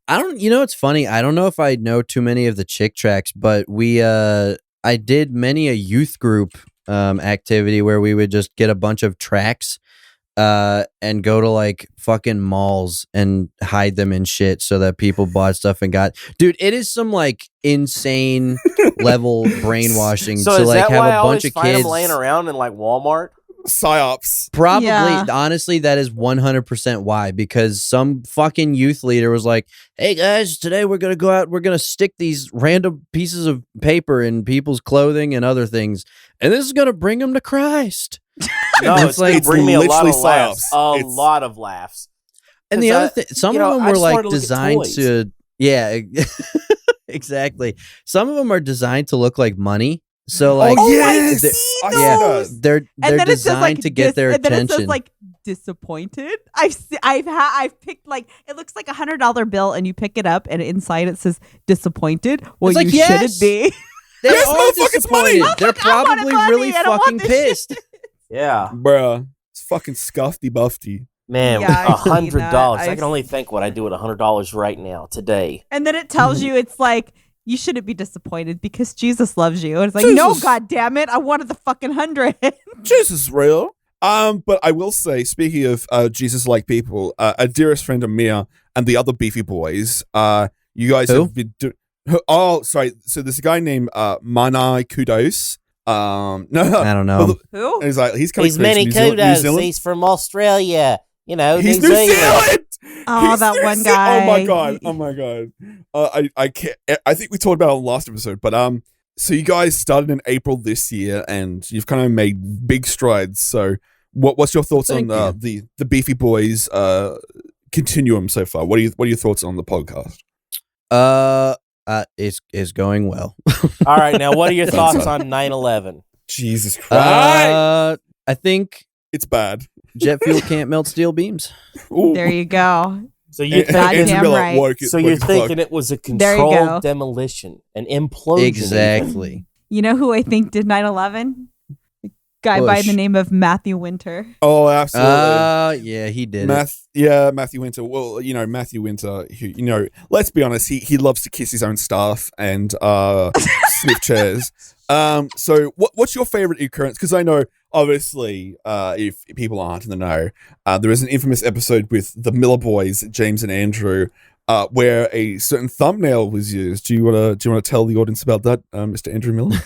I don't, it's funny. I don't know if I know too many of the chick tracks, but I did many a youth group activity where we would just get a bunch of tracks and go to like fucking malls and hide them in shit so that people bought stuff and got. Dude, it is some like insane level brainwashing So to is like that have why I a always bunch of find kids them laying around in like Walmart? Psyops. Probably, Yeah. honestly, that is 100% why. Because some fucking youth leader was like, "Hey guys, today we're gonna go out. We're gonna stick these random pieces of paper in people's clothing and other things, and this is gonna bring them to Christ." No, It's it's like- like bring me a lot of literally laughs. psyops. A It's- lot of laughs. And the 'Cause other thing, some you of know, them I were just like wanted to look at designed toys. to, yeah, exactly. Some of them are designed to look like money. So like, Oh, yes! they're- I yeah, saw that. they're And they're then it says designed like to get their and then attention. it says like disappointed. I've picked like it looks like $100 bill, and you pick it up, and inside it says disappointed. Well, It's like, you yes! shouldn't be. They This are motherfucker's money! disappointed. They're Motherfucker, I wanted probably money. really I don't fucking want this pissed. Yeah, Bruh. It's fucking scuffy buffy. man, Yeah, I've seen $100. that. I I've can only think what I do with $100 right now today. And then it tells you it's like you shouldn't be disappointed because Jesus loves you. And it's like, no, Jesus. God damn it, I wanted the fucking 100. Jesus is real. But I will say, speaking of Jesus-like people, a dearest friend of Mia and the other beefy boys, you guys Who? have been oh, sorry. So there's a guy named Manai Kudos. No, I don't know. Who? he's coming He's from many New kudos. Zealand. He's from Australia. You know, He's New Zealand. Oh, He's that New one Zealand. guy. Oh my god. Oh my god. I can't. I think we talked about it on the last episode, but so you guys started in April this year, and you've kind of made big strides. So what's your thoughts Thank on the Beefy Boys continuum so far? What are your thoughts on the podcast? It's going well. All right, now what are your Thanks, thoughts son. on 9/11? Jesus Christ, I think it's bad. jet fuel can't melt steel beams. Ooh. There you go. So you're Goddamn thinking, Andrew Miller right. woke so woke you're the fuck. thinking it was a There you go. controlled demolition, an implosion. Exactly. You know who I think did 9/11? A guy by Bush. the name of Matthew Winter. Oh, absolutely. Yeah, he did it. Matthew Winter. Well, Matthew Winter, who, let's be honest, he loves to kiss his own staff and sniff chairs. So what's your favorite occurrence? Because I know, obviously, if people aren't in the know, there is an infamous episode with the Miller boys, James and Andrew, where a certain thumbnail was used. Do you want to tell the audience about that, Mr. Andrew Miller?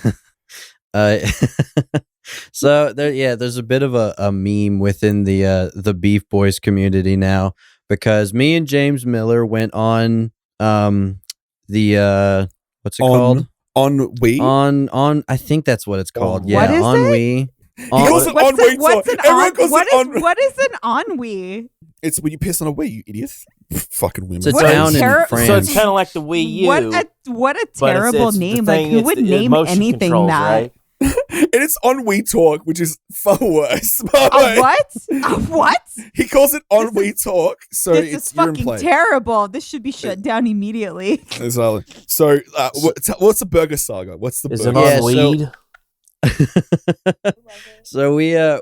So there's a bit of a meme within the Beef Boys community now, because me and James Miller went on the what's it called? On we? On I think that's what it's called. On- Yeah, What is on it? we. He calls it What's ennui an, what's talk. an Everyone on, calls what it is ennui. what is an ennui? It's when you piss on a Wii, you idiot. Fucking women. It's a What a town in terri- France. So it's kind of like the Wii U. What a but terrible it's the name! Like thing, who it's would the name motion anything controls, that? right? And it's on We Talk, which is far worse. by the A way. what? A what? He calls it on This We Talk, so This it's is you're in fucking play. terrible. This should be shut down immediately. Exactly. So, what's the burger saga? What's the Is it burger? on Yeah, so- weed? So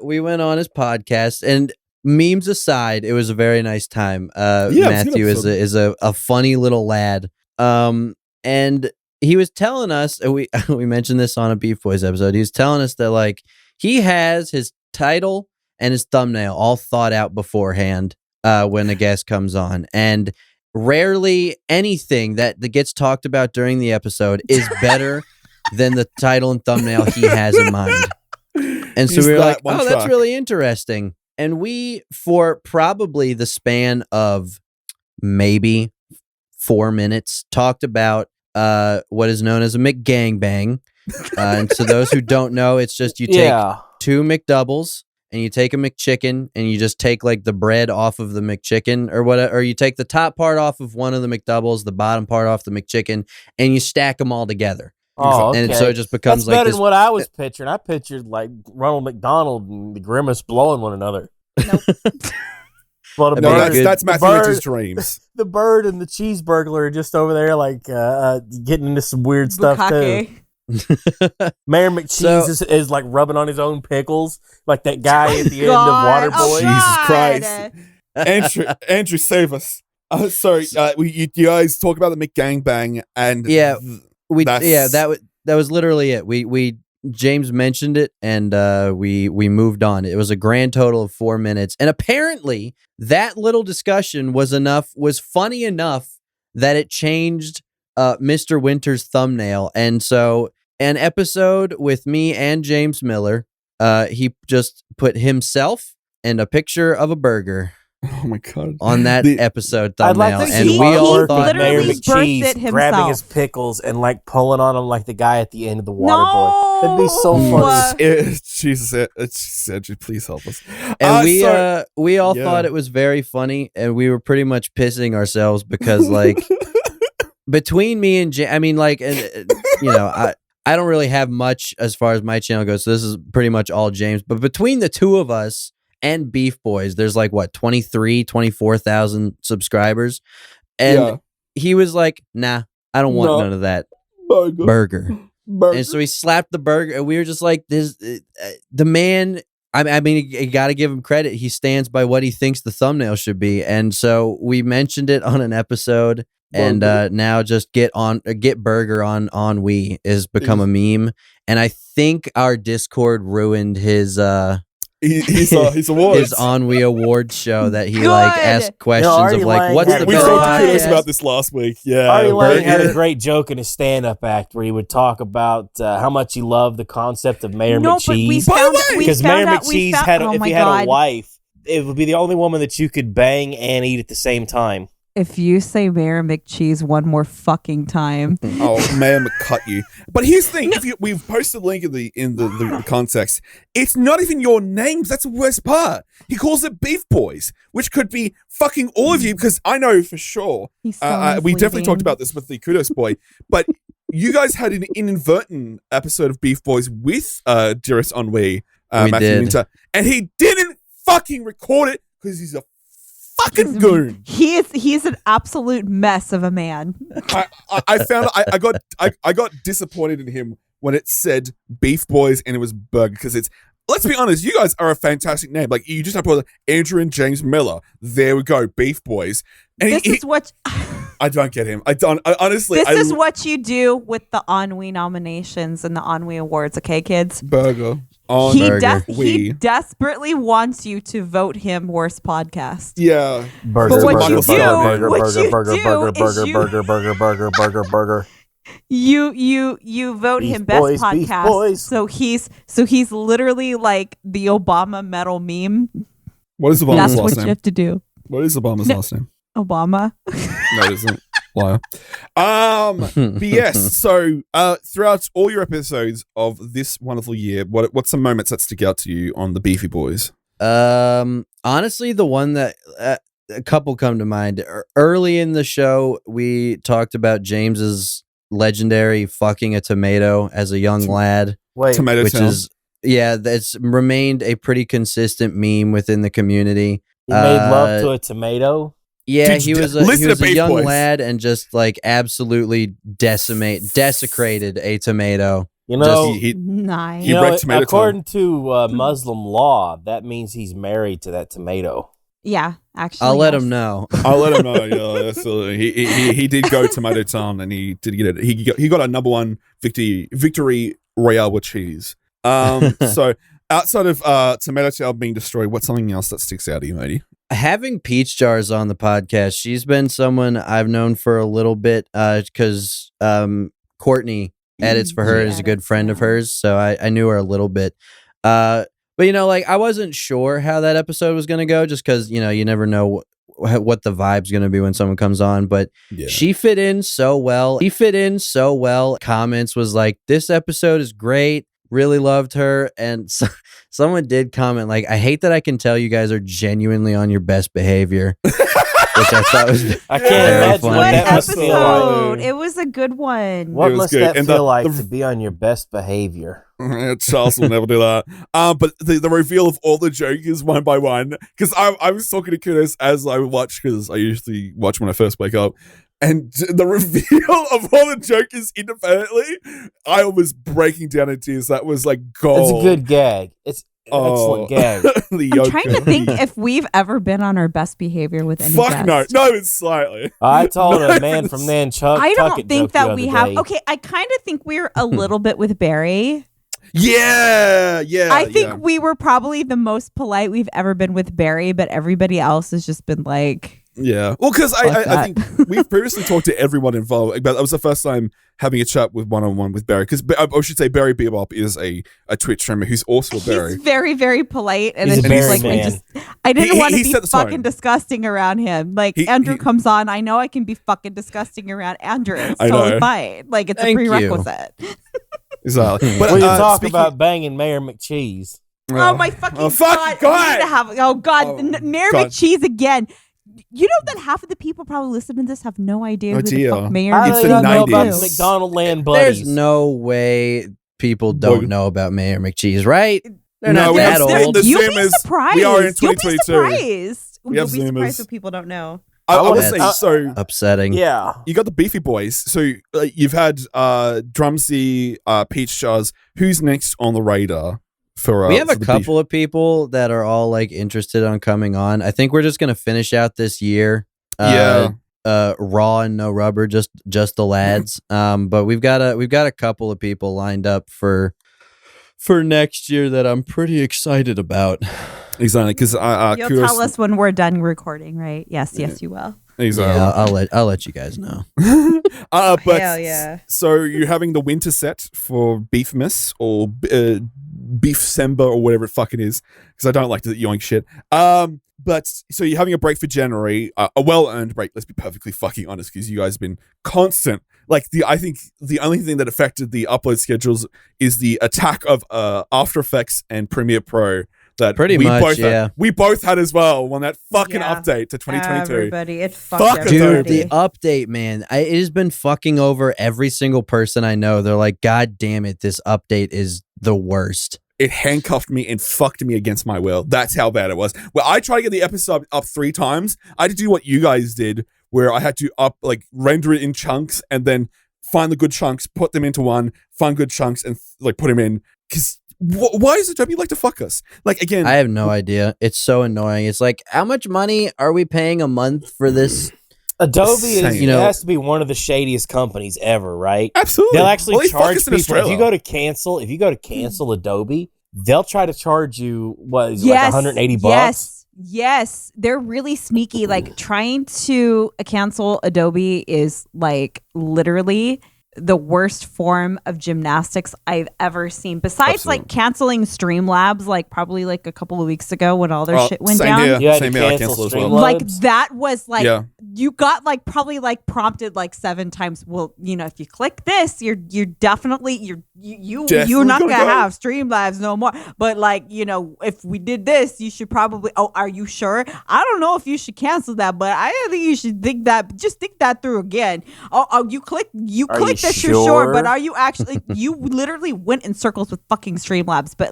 we went on his podcast, and memes aside, it was a very nice time. it was a good Matthew is a funny little lad. And he was telling us, and we we mentioned this on a Beef Boys episode. He was telling us that like he has his title and his thumbnail all thought out beforehand when a guest comes on, and rarely anything that gets talked about during the episode is better than the title and thumbnail he has in mind. And so He's we were that like, one oh, that's track. really interesting. And we, for probably the span of maybe 4 minutes, talked about what is known as a McGangbang. And to those who don't know, it's just you take Yeah. 2 McDoubles and you take a McChicken and you just take like the bread off of the McChicken or whatever, or you take the top part off of one of the McDoubles, the bottom part off the McChicken, and you stack them all together. Oh, okay. And so it just becomes That's like better this. than what I was picturing. I pictured like Ronald McDonald and the Grimace blowing one another. Nope. Well, the That'd be bird, good. That's the Matthew bird- Winter's dreams. the bird and the cheeseburglar are just over there like getting into some weird stuff too. Bukake. Mayor McCheese So- is like rubbing on his own pickles, like that guy at the end God. of Oh, Waterboy. Jesus God. Christ. Andrew, save us. Sorry, you guys talk about the McGangbang and Yeah. th- We That's- that was literally it. We James mentioned it, and we moved on. It was a grand total of 4 minutes, and apparently that little discussion was funny enough that it changed Mr. Winter's thumbnail. And so, an episode with me and James Miller, he just put himself and a picture of a burger. Oh my god! On that episode thumbnail, I'd like to and see we all Kirk thought Mayor literally birthed it McCheese grabbing his himself. pickles and like pulling on him like the guy at the end of the Water Boy. No! That'd be so funny. Jesus, Andrew, please help us. And we all yeah. thought it was very funny, and we were pretty much pissing ourselves because like between me and I mean, like, and, you know, I don't really have much as far as my channel goes, so this is pretty much all James. But between the two of us and Beef Boys, there's like what 24,000 subscribers, and he was like, "Nah, I don't want none of that burger." And so he slapped the burger, and we were just like, "This, the man." I mean, you got to give him credit. He stands by what he thinks the thumbnail should be, and so we mentioned it on an episode. And now just get burger on we has become a meme, and I think our Discord ruined his his awards, his Ennui Awards show that he like asked questions of like, what's the we best talked to Chris podcast? about this last week. Yeah, Ari Lang had a great joke in his stand-up act where he would talk about how much he loved the concept of Mayor McCheese. Because Mayor McCheese had, if he had a wife, it would be the only woman that you could bang and eat at the same time. If you say Mayor McCheese one more fucking time, Mayor McCut you. But here's the thing: we've posted a link in the context. It's not even your names. That's the worst part. He calls it Beef Boys, which could be fucking all of you. Because I know for sure. We definitely talked about this with the Kudos Boy, but you guys had an inadvertent episode of Beef Boys with Dearest Ennui, Matthew Minter, and he didn't fucking record it because he's a fucking goon. He's an absolute mess of a man. I got disappointed in him when it said Beef Boys and it was burger, because it's, let's be honest, you guys are a fantastic name. Like, you just have to put Andrew and James Miller. There we go, Beef Boys. And this is what I don't get him. I honestly. This is what you do with the Ennui nominations and the Ennui Awards, okay, kids? Burger. He desperately wants you to vote him worst podcast. Yeah. Burger, but what burger, you vote him best podcast. So he's literally like the Obama metal meme. What is Obama's last name? That's what you have to do. What is Obama's last name? Obama. No, it isn't. Liar. But yes, so throughout all your episodes of this wonderful year, what's some moments that stick out to you on the Beefy Boys? Honestly, the one that a couple come to mind. Early in the show, we talked about James's legendary fucking a tomato as a young lad. Tomato which Town. is that's remained a pretty consistent meme within the community. He made love to a tomato. Yeah, Dude, he was a young lad and just like absolutely desecrated a tomato. You know, nice. He wrecked tomato according to Muslim law, that means he's married to that tomato. Yeah, actually, I'll let him know. I'll let him know. Yeah, absolutely. He did go Tomato Town, and he did get it. He got a #1 victory royale with cheese. So outside of Tomato Town being destroyed, what's something else that sticks out to you, matey? Having Peach Jars on the podcast, she's been someone I've known for a little bit because Courtney edits for her, is a good friend of hers, so I knew her a little bit. But like I wasn't sure how that episode was going to go, just because you never know what the vibe's going to be when someone comes on. But she fit in so well. Comments was like, "This episode is great. Really loved her." And someone did comment like, "I hate that I can tell you guys are genuinely on your best behavior," which I thought was I can't imagine what what that must feel episode. like. It was a good one. What must good. that And feel like to be on your best behavior? Charles will never do that. But the reveal of all the Jokers one by one, because I was talking to Kudos as I watched, because I usually watch when I first wake up. And the reveal of all the Jokers independently, I was breaking down in tears. That was like gold. It's a good gag. It's an excellent gag. I'm trying to think if we've ever been on our best behavior with any Fuck guest. no, it's slightly. I told a man from then, Chuck. I don't Tuckett think joke the that other we have. day. Okay, I kind of think we're a little bit with Barry. Yeah. I think we were probably the most polite we've ever been with Barry, but everybody else has just been like. Yeah. Well, because I think we've previously talked to everyone involved, but that was the first time having a chat with one-on-one with Barry. Because I should say Barry Bebop is a Twitch streamer who's also a Barry. He's very, very polite. And he's it's very like, man. I didn't want to be fucking disgusting around him. Like, Andrew comes on. I know I can be fucking disgusting around Andrew. It's totally fine. Like, it's a prerequisite. Exactly. But you talk about banging Mayor McCheese. Oh, my fucking God. Mayor McCheese again. You know that half of the people probably listening to this have no idea who the fuck Mayor It's the 90s. McDonald Land buddies. There's no way people don't know about Mayor McCheese, right? They're not that old. You'll be surprised. We are in 2022. You'll be surprised. You'll be Zoomers. surprised what people don't know. I would say so. Upsetting. Yeah. You got the Beefy Boys. So you've had Drumsy, Peach Jazz. Who's next on the radar? We have a couple of people that are all like interested on coming on. I think we're just gonna finish out this year. Raw and no rubber, just the lads. But we've got a couple of people lined up for next year that I'm pretty excited about. Exactly, because you'll tell us when we're done recording, right? Yes, you will. Exactly. Yeah, I'll let you guys know. But hell yeah. So you're having the winter set for Beefmas or Beefcember or whatever it fucking is, because I don't like to yoink shit. But so you're having a break for January, a well-earned break. Let's be perfectly fucking honest, because you guys have been constant. Like I think the only thing that affected the upload schedules is the attack of After Effects and Premiere Pro. That pretty we much, both had. We both had as well when that fucking update to 2022. Everybody, it fucked everybody. Dude, the update, man, it has been fucking over every single person I know. They're like, God damn it, this update is the worst. It handcuffed me and fucked me against my will. That's how bad it was. Well, I tried to get the episode up 3 times. I had to do what you guys did, where I had to render it in chunks and then find the good chunks, put them into one, find good chunks, and put them in. Because why does Adobe like to fuck us? Again, I have no idea. It's so annoying. It's like, how much money are we paying a month for this? Adobe it has to be one of the shadiest companies ever, right? Absolutely. They'll actually charge people if you go to cancel Adobe, they'll try to charge you like $180. Yes, they're really sneaky. Like, trying to cancel Adobe is literally the worst form of gymnastics I've ever seen. Besides, canceling Streamlabs, probably a couple of weeks ago when all their shit went down. Same here. I canceled as well. That was you got probably prompted 7 times. Well, if you click this, you're definitely you're not gonna have Streamlabs no more. But if we did this, you should probably. Oh, are you sure? I don't know if you should cancel that, but I think you should think that through again. Oh, you click that you're sure, but are you actually? You literally went in circles with fucking Streamlabs. But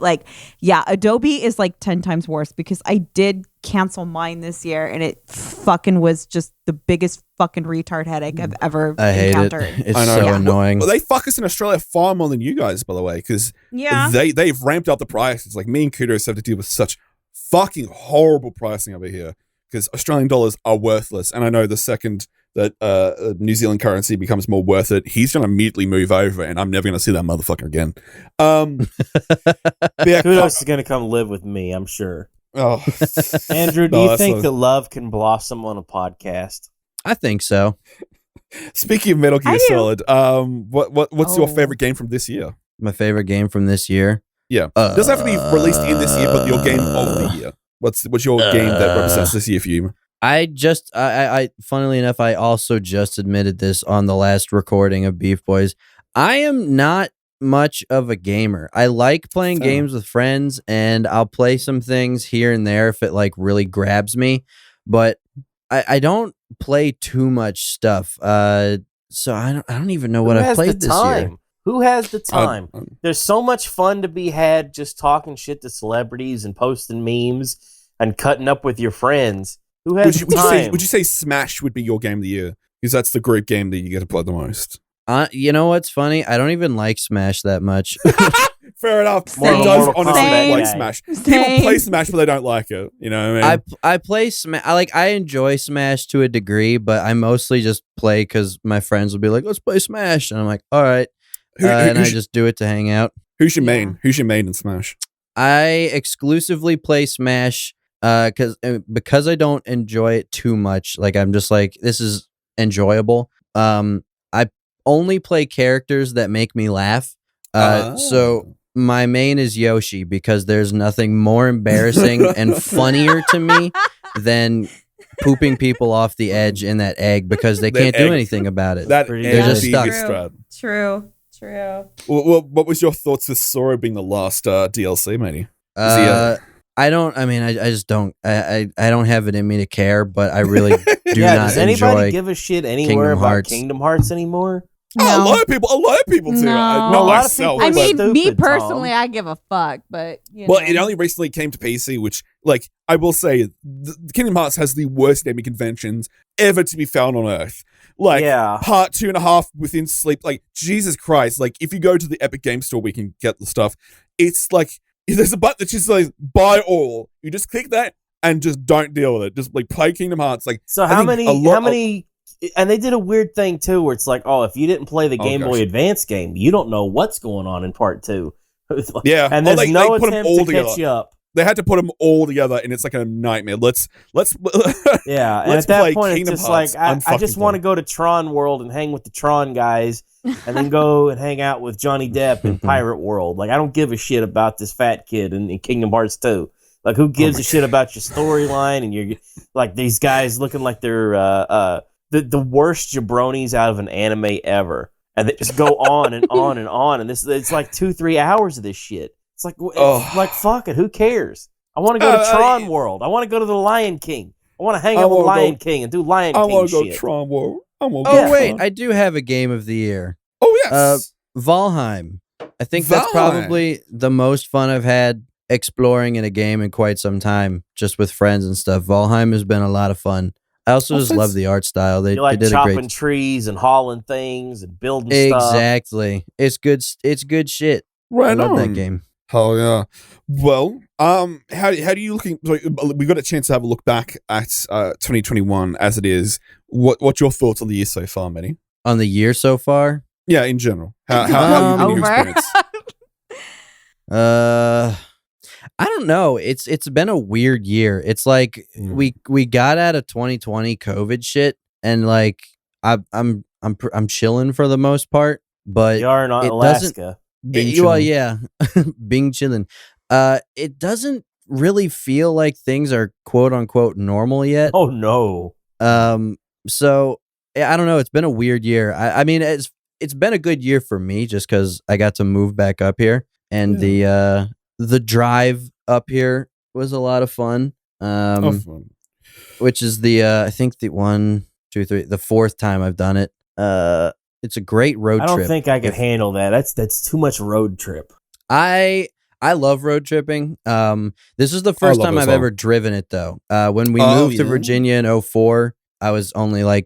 Adobe is 10 times worse, because I did cancel mine this year and it fucking was just the biggest fucking retard headache I've ever encountered. Hate it. It's so annoying. Well, they fuck us in Australia far more than you guys, by the way, because they've ramped up the prices. Me and Kudos have to deal with such fucking horrible pricing over here, because Australian dollars are worthless. And I know the second that New Zealand currency becomes more worth it, he's going to immediately move over, and I'm never going to see that motherfucker again. Kudos is going to come live with me, I'm sure. Oh, Andrew, do you think that love can blossom on a podcast? I think so. Speaking of Metal Gear Solid, what's your favorite game from this year? My favorite game from this year? Yeah, doesn't have to be released in this year, but your game of the year. What's your game that represents this year for you? I funnily enough, I also just admitted this on the last recording of Beef Boys. I am not much of a gamer. I like playing games with friends, and I'll play some things here and there if it really grabs me, but I don't play too much stuff. So I don't even know what I played this year. Who has the time? There's so much fun to be had just talking shit to celebrities and posting memes and cutting up with your friends. Who has the time? Would you say Smash would be your game of the year? Because that's the group game that you get to play the most. You know what's funny? I don't even like Smash that much. Fair enough. Does honestly like Smash. People play Smash, but they don't like it. You know what I mean? I play Smash. I enjoy Smash to a degree, but I mostly just play because my friends will be like, "Let's play Smash," and I'm like, "All right," and I just do it to hang out. Who's your main? Who's your main in Smash? I exclusively play Smash because I don't enjoy it too much. Like I'm just like, this is enjoyable. I only play characters that make me laugh. So my main is Yoshi because there's nothing more embarrassing and funnier to me than pooping people off the edge in that egg because they can't do anything about it. They're just stuck. True. Well, what was your thoughts with Sora being the last DLC, matey? I don't. I mean, I just don't. I don't have it in me to care, but I really do not does anybody enjoy give a shit anywhere about Kingdom Hearts anymore? No. A lot of people do. No. Not myself. I mean, stupid, me personally, Tom. I give a fuck, but well, it only recently came to PC, which, like, I will say, Kingdom Hearts has the worst naming conventions ever to be found on Earth. Like, part 2.5 within sleep. Like, Jesus Christ. Like, if you go to the Epic Game Store, we can get the stuff. It's like, there's a button that just says buy all. You just click that and just don't deal with it. Just like play Kingdom Hearts. Like, so how many? And they did a weird thing too, where it's like, oh, if you didn't play the Game Boy Advance game, you don't know what's going on in part 2. Yeah, and there's no attempt to catch you up. They had to put them all together, and it's like a nightmare. Let's yeah. And let's at that play point, Kingdom it's just Hearts. like I just want to go to Tron World and hang with the Tron guys, and then go and hang out with Johnny Depp in Pirate World. Like I don't give a shit about this fat kid in Kingdom Hearts 2. Like who gives a shit about your storyline and you're like these guys looking like they're the worst jabronis out of an anime ever, and they just go on and on and on, and it's like 2-3 hours of this shit. It's like fuck it, who cares? I want to go to Tron World. I want to go to the Lion King. I want to hang out with Lion King and do Lion King shit. I want to go Tron World. Wait, I do have a game of the year. Oh yes, Valheim. I think that's probably the most fun I've had exploring in a game in quite some time, just with friends and stuff. Valheim has been a lot of fun. I also just love the art style. They did chopping a great trees and hauling things and building stuff. Exactly. It's good. It's good shit. Right, I love that game. Oh yeah. Well, how do you looking? We got a chance to have a look back at 2021 as it is. What's your thoughts on the year so far, Manny? On the year so far? Yeah, in general. How you experience? I don't know. It's been a weird year. It's like we got out of 2020 COVID shit, and like I'm chilling for the most part. But you are in Alaska. Being chilling. It doesn't really feel like things are quote unquote normal yet. Oh no. So I don't know. It's been a weird year. I mean, it's been a good year for me just because I got to move back up here, and the drive up here was a lot of fun. Which is I think the fourth time I've done it. It's a great road trip. I don't think I could handle that. That's too much road trip. I love road tripping. This is the first time I've ever driven it though. When we moved to Virginia in 2004, I was only I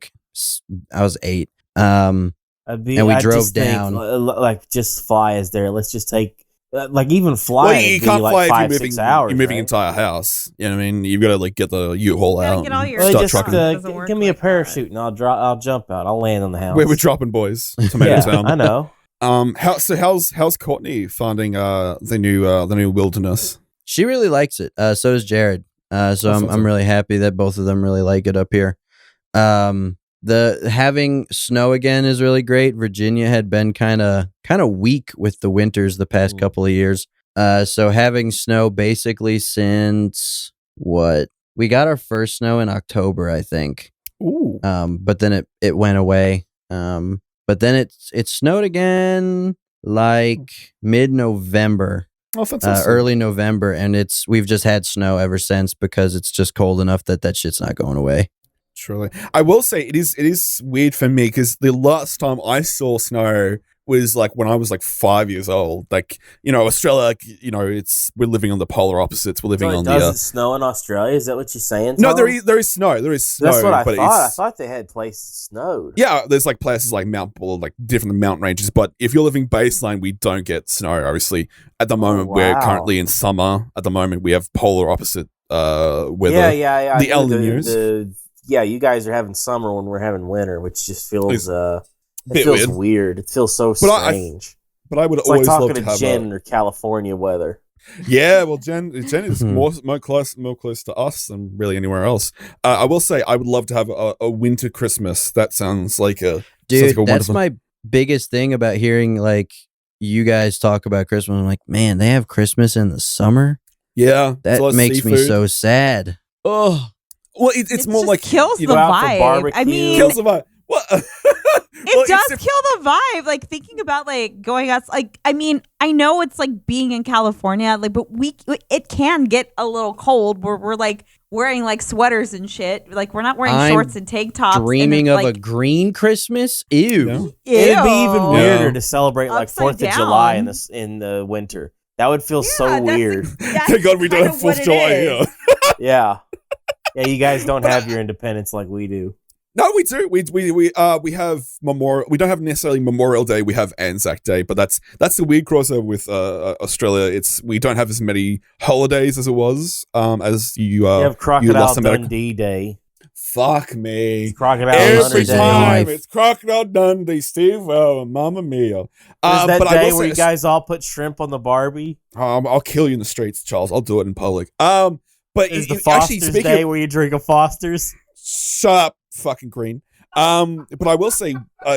was 8. And we drove down. Like just fly is there. Let's just take even fly. Well, you can't fly like if 5-6 hours. You're moving an entire house. You know what I mean? You've got to get the U-Haul out. Get all your just trucking. give me a parachute and I'll jump out. I'll land on the house. We're dropping boys. Tomato Town. I know. How's Courtney finding the new wilderness? She really likes it. So does Jared. So I'm really happy that both of them really like it up here. The having snow again is really great. Virginia had been kind of weak with the winters the past couple of years. So having snow basically since we got our first snow in October, I think. Ooh. But then it went away. But then it snowed again like mid-November. Oh, fantastic. Early November, and we've just had snow ever since because it's just cold enough that shit's not going away. Truly. I will say it is weird for me because the last time I saw snow was like when I was like 5 years old. Like, Australia, like, we're living on the polar opposites. We're living on does it snow in Australia? Is that what you're saying, Tom? No, there is snow. There is snow. That's what I thought. I thought they had places snowed. Yeah, there's like places like Mount Bull, like different mountain ranges. But if you're living baseline, we don't get snow. Obviously, at the moment we're currently in summer. At the moment we have polar opposite weather. Yeah. The El Niños. You guys are having summer when we're having winter, which just feels Bit feels weird. It feels so strange. But I would it's always like love talking to have Jen or California weather. Yeah, well, Jen is more close to us than really anywhere else. I will say I would love to have a winter Christmas. That sounds like a dude. That's my biggest thing about hearing like you guys talk about Christmas. I'm like, man, they have Christmas in the summer. Yeah, that makes me so sad. Oh, well, it's more like kills the vibe. I mean, kills the vibe. What? It does kill the vibe. Like thinking about like going out. Like I mean, I know it's like being in California. Like, but it can get a little cold where we're like wearing like sweaters and shit. Like we're not wearing shorts and tank tops. Dreaming of a green Christmas. Ew. It'd be even weirder to celebrate like 4th of July in the winter. That would feel so weird. Thank God we don't have 4th of July here. Yeah. Yeah, you guys don't have your independence like we do. No, we do. We have Memorial. We don't have necessarily Memorial Day. We have Anzac Day, but that's the weird crossover with Australia. We don't have as many holidays as it was. As you have Crocodile Dundee Day. Fuck me. It's Crocodile every time it's Crocodile Dundee, Steve. Oh, Mamma Mia! Is that day where you guys all put shrimp on the Barbie? I'll kill you in the streets, Charles. I'll do it in public. But is the Foster's Day where you drink a Foster's? Shut up, fucking green. But I will say,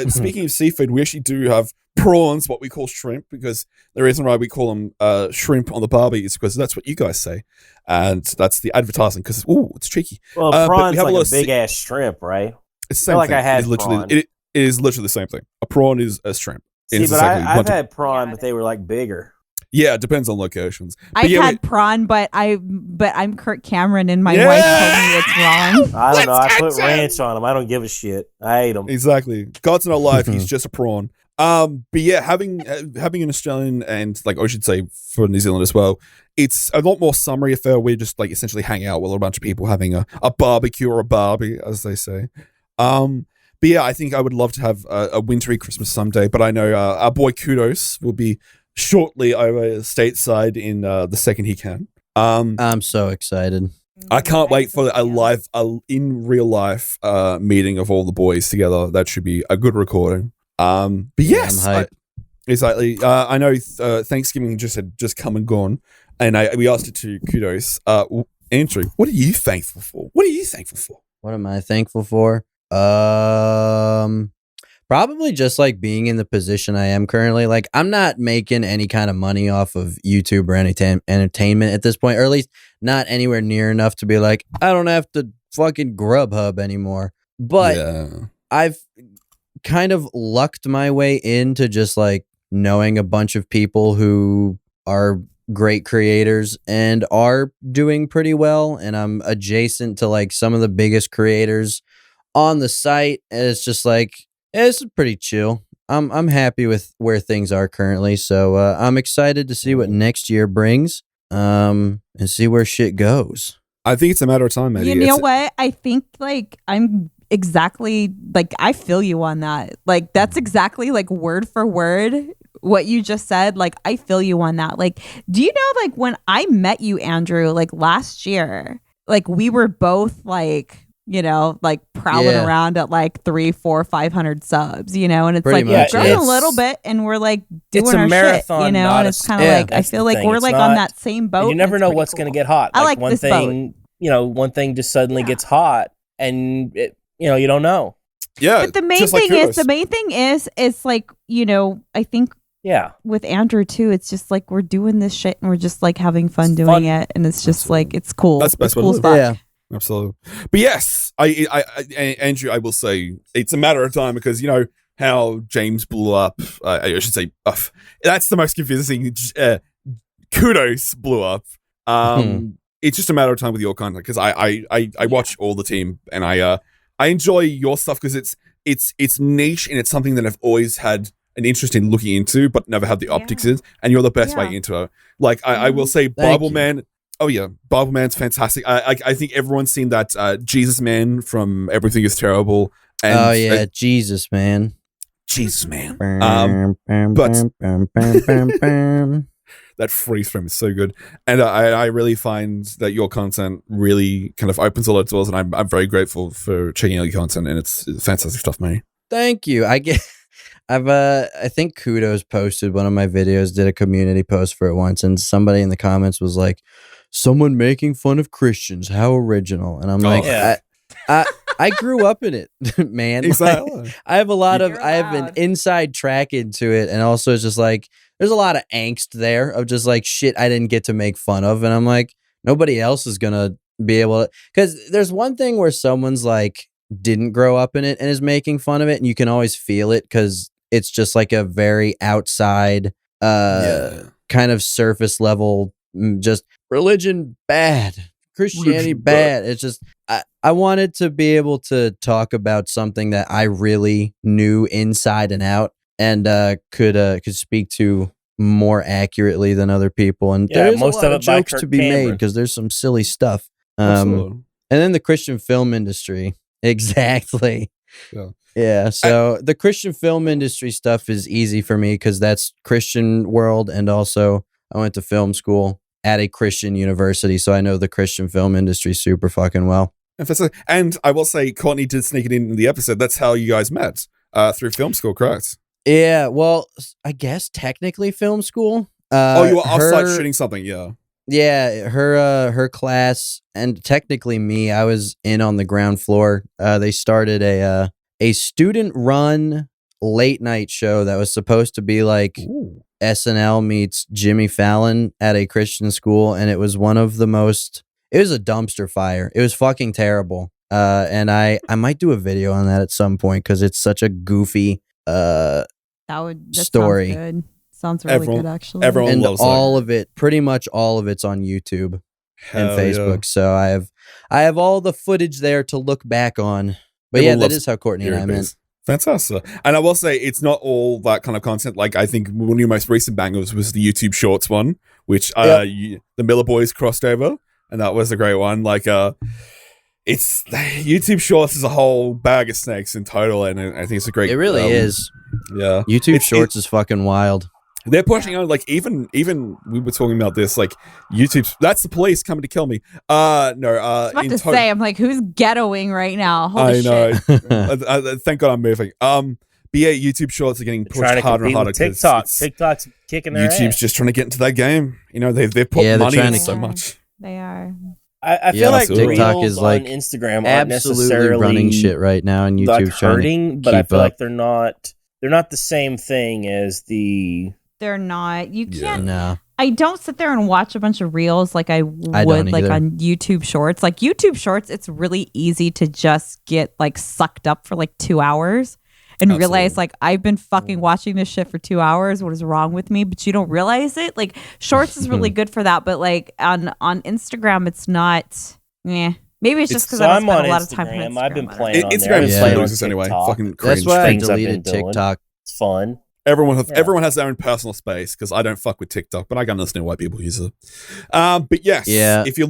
speaking of seafood, we actually do have prawns, what we call shrimp, because the reason why we call them shrimp on the Barbie is because that's what you guys say, and that's the advertising. Because it's tricky. Well, prawns like a big ass shrimp, right? It's the same thing. I had it is literally the same thing. A prawn is a shrimp. See, but I've had prawn, but they were like bigger. Yeah, it depends on locations. I've had prawn, but I'm Kirk Cameron, and my wife told me it's wrong. I don't know. I put ranch on them. I don't give a shit. I ate them. Exactly. God's not alive. He's just a prawn. But yeah, having an Australian and like I should say for New Zealand as well, it's a lot more summery affair. We just like essentially hang out with a bunch of people having a barbecue or a Barbie, as they say. But yeah, I think I would love to have a wintry Christmas someday. But I know our boy Kudos will be shortly over stateside in the second he can. I'm so excited. I can't wait for a live, in real life meeting of all the boys together. That should be a good recording. But yes, exactly. I know Thanksgiving had just come and gone, and we asked it to Kudos. Andrew, what are you thankful for? What am I thankful for? Probably just like being in the position I am currently. Like I'm not making any kind of money off of YouTube or entertainment at this point, or at least not anywhere near enough to be like, I don't have to fucking Grubhub anymore. But I've kind of lucked my way into just like knowing a bunch of people who are great creators and are doing pretty well. And I'm adjacent to like some of the biggest creators on the site. And it's just like, it's pretty chill. I'm happy with where things are currently, so I'm excited to see what next year brings, and see where shit goes. I think it's a matter of time, Maddie. You know what? I think like I'm exactly like I feel you on that. Like that's exactly like word for word what you just said. Like I feel you on that. Like, do you know like when I met you, Andrew, like last year, like we were both like, you know, like prowling around at like 300, 400, 500 subs, you know, and it's pretty like we're growing a little bit and we're like doing our marathon, shit, you know, and it's kind of like I feel like we're like on that same boat. You never know what's going to get hot. I like one this thing, boat. You know, one thing just suddenly gets hot, and you don't know. Yeah, but the main thing is, it's like, you know, I think with Andrew too, it's just like we're doing this shit and we're just like having fun doing it, and it's just like it's cool. That's the best cool spot. Yeah. Absolutely. But yes, I Andrew, I will say it's a matter of time because you know how James blew up. I should say that's the most confusing. Kudos blew up. It's just a matter of time with your content because I watch all the team and I enjoy your stuff because it's niche and it's something that I've always had an interest in looking into but never had the optics in, and you're the best way into it. Like I will say, Bible Man. Oh yeah, Bible Man's fantastic. I think everyone's seen that Jesus Man from Everything Is Terrible. And, Jesus Man. But that freeze frame is so good, and I really find that your content really kind of opens a lot of doors, and I'm very grateful for checking out your content, and it's fantastic stuff, man. Thank you. I think Kudos posted one of my videos, did a community post for it once, and somebody in the comments was like, "Someone making fun of Christians, how original." And I'm like, I grew up in it, man. Exactly. Like, I have an inside track into it, and also it's just like there's a lot of angst there of just like shit I didn't get to make fun of, and I'm like, nobody else is gonna be able to, because there's one thing where someone's like didn't grow up in it and is making fun of it, and you can always feel it because it's just like a very outside kind of surface level, just religion bad, Christianity bad. It's just I wanted to be able to talk about something that I really knew inside and out, and could speak to more accurately than other people. And there's most a lot of jokes to be made because there's some silly stuff. And then the Christian film industry. Exactly. Yeah. So the Christian film industry stuff is easy for me because that's Christian world. And also I went to film school at a Christian university. So I know the Christian film industry super fucking well. And I will say, Courtney did sneak it in the episode. That's how you guys met, through film school, correct? Yeah. Well, I guess technically film school. You were offsite shooting something. Yeah. Yeah, her class, and technically me, I was in on the ground floor. They started a student-run late-night show that was supposed to be like SNL meets Jimmy Fallon at a Christian school, and it was one of the most... It was a dumpster fire. It was fucking terrible. And I might do a video on that at some point because it's such a goofy story. Sounds good. Sounds really good, actually. Everyone loves all of it. Pretty much all of it's on YouTube and Facebook. Yeah. So I have all the footage there to look back on. But yeah, that is how Courtney and I met. Fantastic. And I will say, it's not all that kind of content. Like, I think one of your most recent bangers was the YouTube Shorts one, which the Miller Boys crossed over, and that was a great one. Like, it's YouTube Shorts is a whole bag of snakes in total, and I think it's a great. It really is. Yeah, YouTube Shorts is fucking wild. They're pushing on, like, even we were talking about this, like, YouTube's, that's the police coming to kill me. I was about to say, I'm like, who's ghettoing right now? Holy shit. Thank God I'm moving. But yeah, YouTube Shorts are getting pushed harder and harder. TikTok's kicking their YouTube's ass. just trying to get into that game. You know, they've put money in so much. They are. I feel like TikTok is like on Instagram aren't absolutely necessarily running shit right now, and YouTube's hurting, but I feel like they're not the same thing as the. They're not. You can't. No. I don't sit there and watch a bunch of reels like I would like on YouTube Shorts. Like YouTube Shorts, it's really easy to just get like sucked up for like 2 hours and realize like I've been fucking watching this shit for 2 hours. What is wrong with me? But you don't realize it. Like Shorts is really good for that, but like on Instagram, it's not. Maybe it's just because I don't spend a lot of time on Instagram. I've been playing on Instagram is there. losers anyway. Fucking cringe. That's why I deleted TikTok. It's fun. Everyone has their own personal space because I don't fuck with TikTok, but I can understand why people use it. But yes,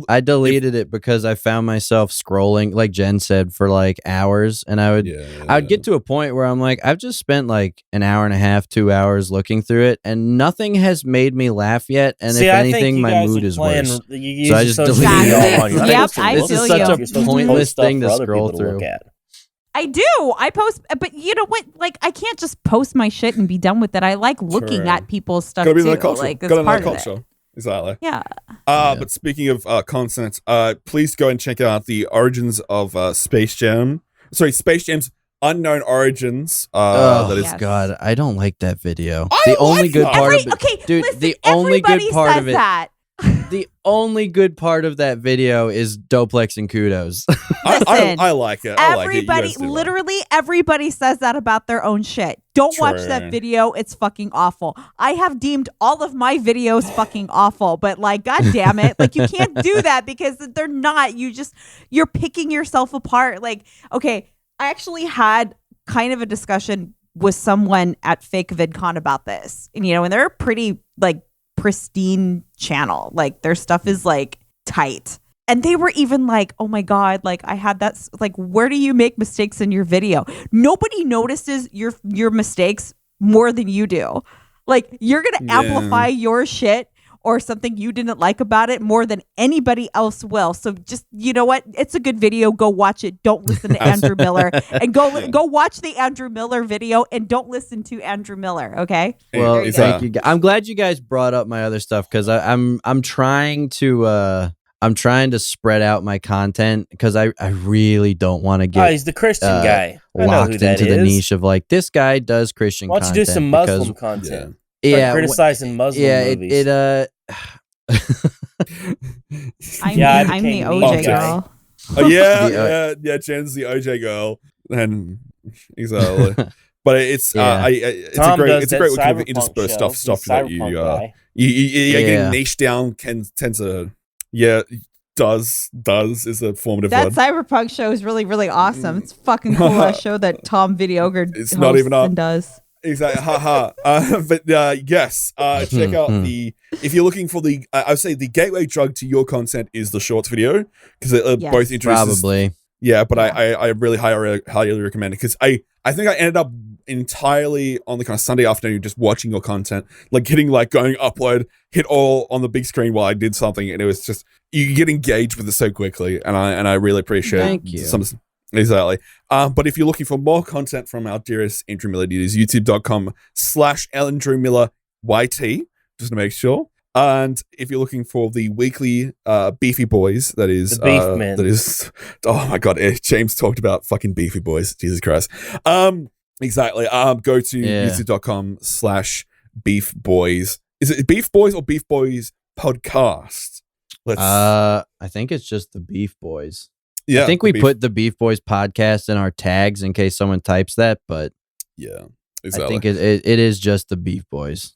I deleted it because I found myself scrolling, like Jen said, for like hours, and I would get to a point where I'm like, I've just spent like an hour and a half, 2 hours looking through it, and nothing has made me laugh yet. And if anything, my mood is worse. So I just deleted it all. Yep, I feel you. This is such a pointless thing to scroll through. I do. I post, but you know what? Like, I can't just post my shit and be done with it. I like looking at people's stuff too. Like, it's part of it. Exactly. Yeah. But speaking of content, please go and check out the origins of Space Jam. Sorry, Space Jam's Unknown Origins. God, I don't like that video. The only good part of it, dude. The only good part of it. The only good part of that video is Doplex and Kudos. I like it. Everybody, literally everybody says that about their own shit. Don't watch that video. It's fucking awful. I have deemed all of my videos fucking awful, but like, God damn it. Like, you can't do that because they're not. You're picking yourself apart. Like, okay, I actually had kind of a discussion with someone at Fake VidCon about this. And, and they're pretty like pristine channel. Like, their stuff is like tight. And they were even like, oh my God, like I had that, like, where do you make mistakes in your video? Nobody notices your mistakes more than you do. Like, you're going to amplify your shit or something you didn't like about it more than anybody else will. So just, you know what? It's a good video. Go watch it. Don't listen to Andrew Miller. And go watch the Andrew Miller video and don't listen to Andrew Miller, okay? Well, thank you. I'm glad you guys brought up my other stuff because I'm trying to spread out my content because I really don't want to get he's the Christian guy. Locked into the niche of like, this guy does Christian content. Why don't you do some Muslim content? Yeah, criticizing Muslim movies. I'm the OJ girl. Yeah, Jen's the OJ girl, and exactly. But it's it's a great way to intersperse stuff that you getting niche down tends to does is a formative that word. Cyberpunk show is really, really awesome. It's fucking cool. Show that Tom Videogre it's not even up. Does. Exactly, haha. But yes, check out if you're looking for I would say the gateway drug to your content is the shorts video because both introduces. Probably. Yeah, but I really highly recommend it because I think I ended up entirely on the kind of Sunday afternoon just watching your content, like hitting going upload, hit all on the big screen while I did something, and it was just you get engaged with it so quickly, and I really appreciate. Thank you. Exactly. But if you're looking for more content from our dearest Andrew Miller, it is youtube.com/AndrewMillerYT, just to make sure. And if you're looking for the weekly Beefy Boys, that is... The Beef Men. That is... Oh my God, James talked about fucking Beefy Boys. Jesus Christ. Exactly. Go to youtube.com/Beef Boys. Is it Beef Boys or Beef Boys Podcast? I think it's just the Beef Boys. Yeah, I think we put the Beef Boys Podcast in our tags in case someone types that, but yeah, exactly. I think it is just the Beef Boys.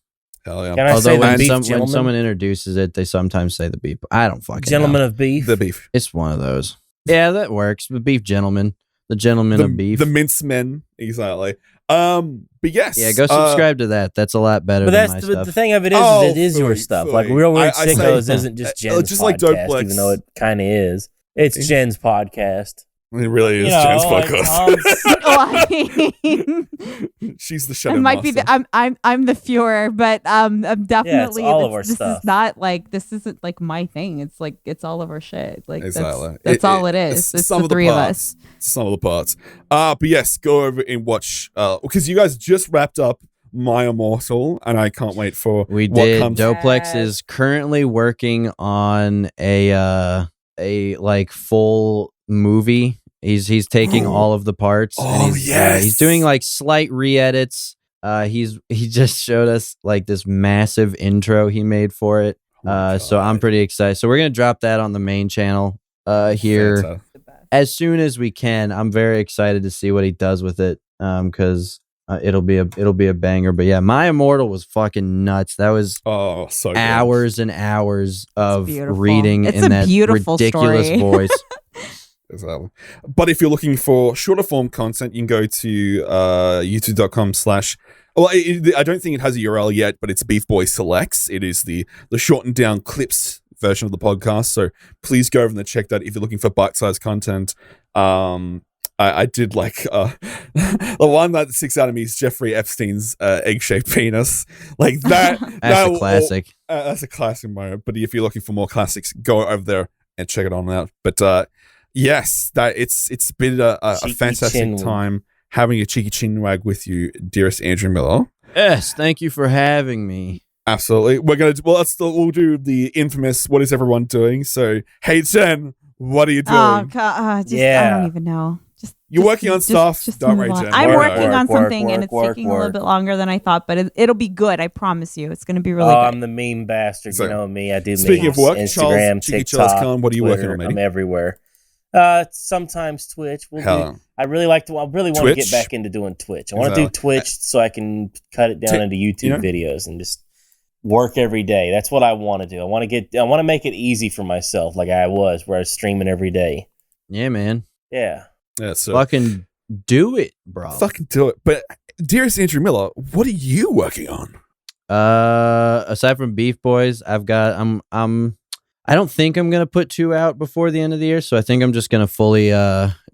Hell yeah. Can I say when when someone introduces it, they sometimes say the beef. I don't fucking Gentlemen know. of Beef. The beef. It's one of those. Yeah, that works. The beef gentlemen. The gentlemen of beef. The mince men. Exactly. But yes. Yeah, go subscribe to that. That's a lot better than my stuff. The thing of it is, it is your stuff. Like Real Weird Sickos isn't just Jen's podcast, even though it kind of is. It's Jen's podcast. It really is Jen's podcast. She's the shadow. It might be I'm the Fuhrer, but I'm definitely all of our this stuff. is not this isn't my thing. It's all of our shit. Exactly. That's all it is. It's the three of us. Some of the parts. But yes, go over and watch because you guys just wrapped up My Immortal, and I can't wait for we what did. comes. Doplex is currently working on a full movie. He's taking all of the parts. And he's doing slight re-edits. He just showed us this massive intro he made for it. So I'm pretty excited. So we're gonna drop that on the main channel here as soon as we can. I'm very excited to see what he does with it. Because it'll be a banger. But yeah, My Immortal was fucking nuts. That was so hours and hours of reading it's in that beautiful ridiculous story. voice. But if you're looking for shorter form content, you can go to youtube.com/ I don't think it has a URL yet, but it's Beef Boy Selects. It is the shortened down clips version of the podcast. So please go over and check that if you're looking for bite-sized content. I did the one that sticks out of me is Jeffrey Epstein's egg-shaped penis. That's a classic. That's a classic moment. But if you're looking for more classics, go over there and check it on out. But yes, that it's been a fantastic time having a cheeky chinwag with you, dearest Andrew Miller. Yes, thank you for having me. Absolutely. We'll do the infamous "What is everyone doing?" So, hey Jen, what are you doing? I don't even know. You're working on stuff. Don't worry, Jen. I'm working on something, and it's taking a little bit longer than I thought, but it'll be good. I promise you, it's going to be really good. I'm the meme bastard. So, you know me. I do memes. Speaking of work, Instagram, TikTok, what are you Twitter, working on, matey? I'm everywhere. Sometimes Twitch. I really want to get back into doing Twitch. I want to do Twitch so I can cut it down into YouTube videos and just work every day. That's what I want to do. I want to make it easy for myself, like I was, where I was streaming every day. Yeah, man. Yeah. Yeah. So fucking do it, bro. Fucking do it. But dearest Andrew Miller, what are you working on? Aside from Beef Boys, I don't think I'm gonna put 2 out before the end of the year, so I think I'm just gonna fully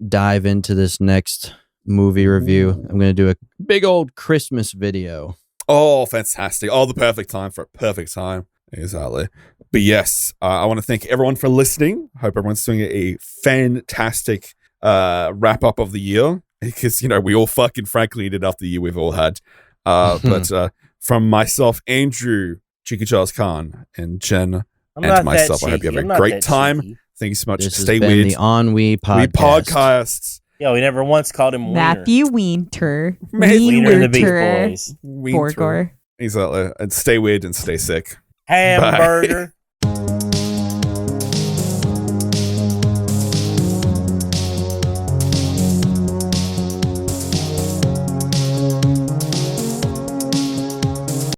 dive into this next movie review. I'm gonna do a big old Christmas video. Oh, fantastic! Oh, the perfect time for a perfect time. Exactly. But yes, I want to thank everyone for listening. Hope everyone's doing a fantastic wrap up of the year, because, you know, we all fucking frankly needed after the year we've all had. But from myself, Andrew, Chica Charles Khan, and Jen, and myself, I hope you have a great time. Cheeky. Thank you so much. This Stay has been weird. the Ennui podcast. We podcasts. Yeah, we never once called him Wiener. Matthew Winter. Wiener and the Beach Boys. Borgor. Exactly. And stay weird and stay sick. Hamburger.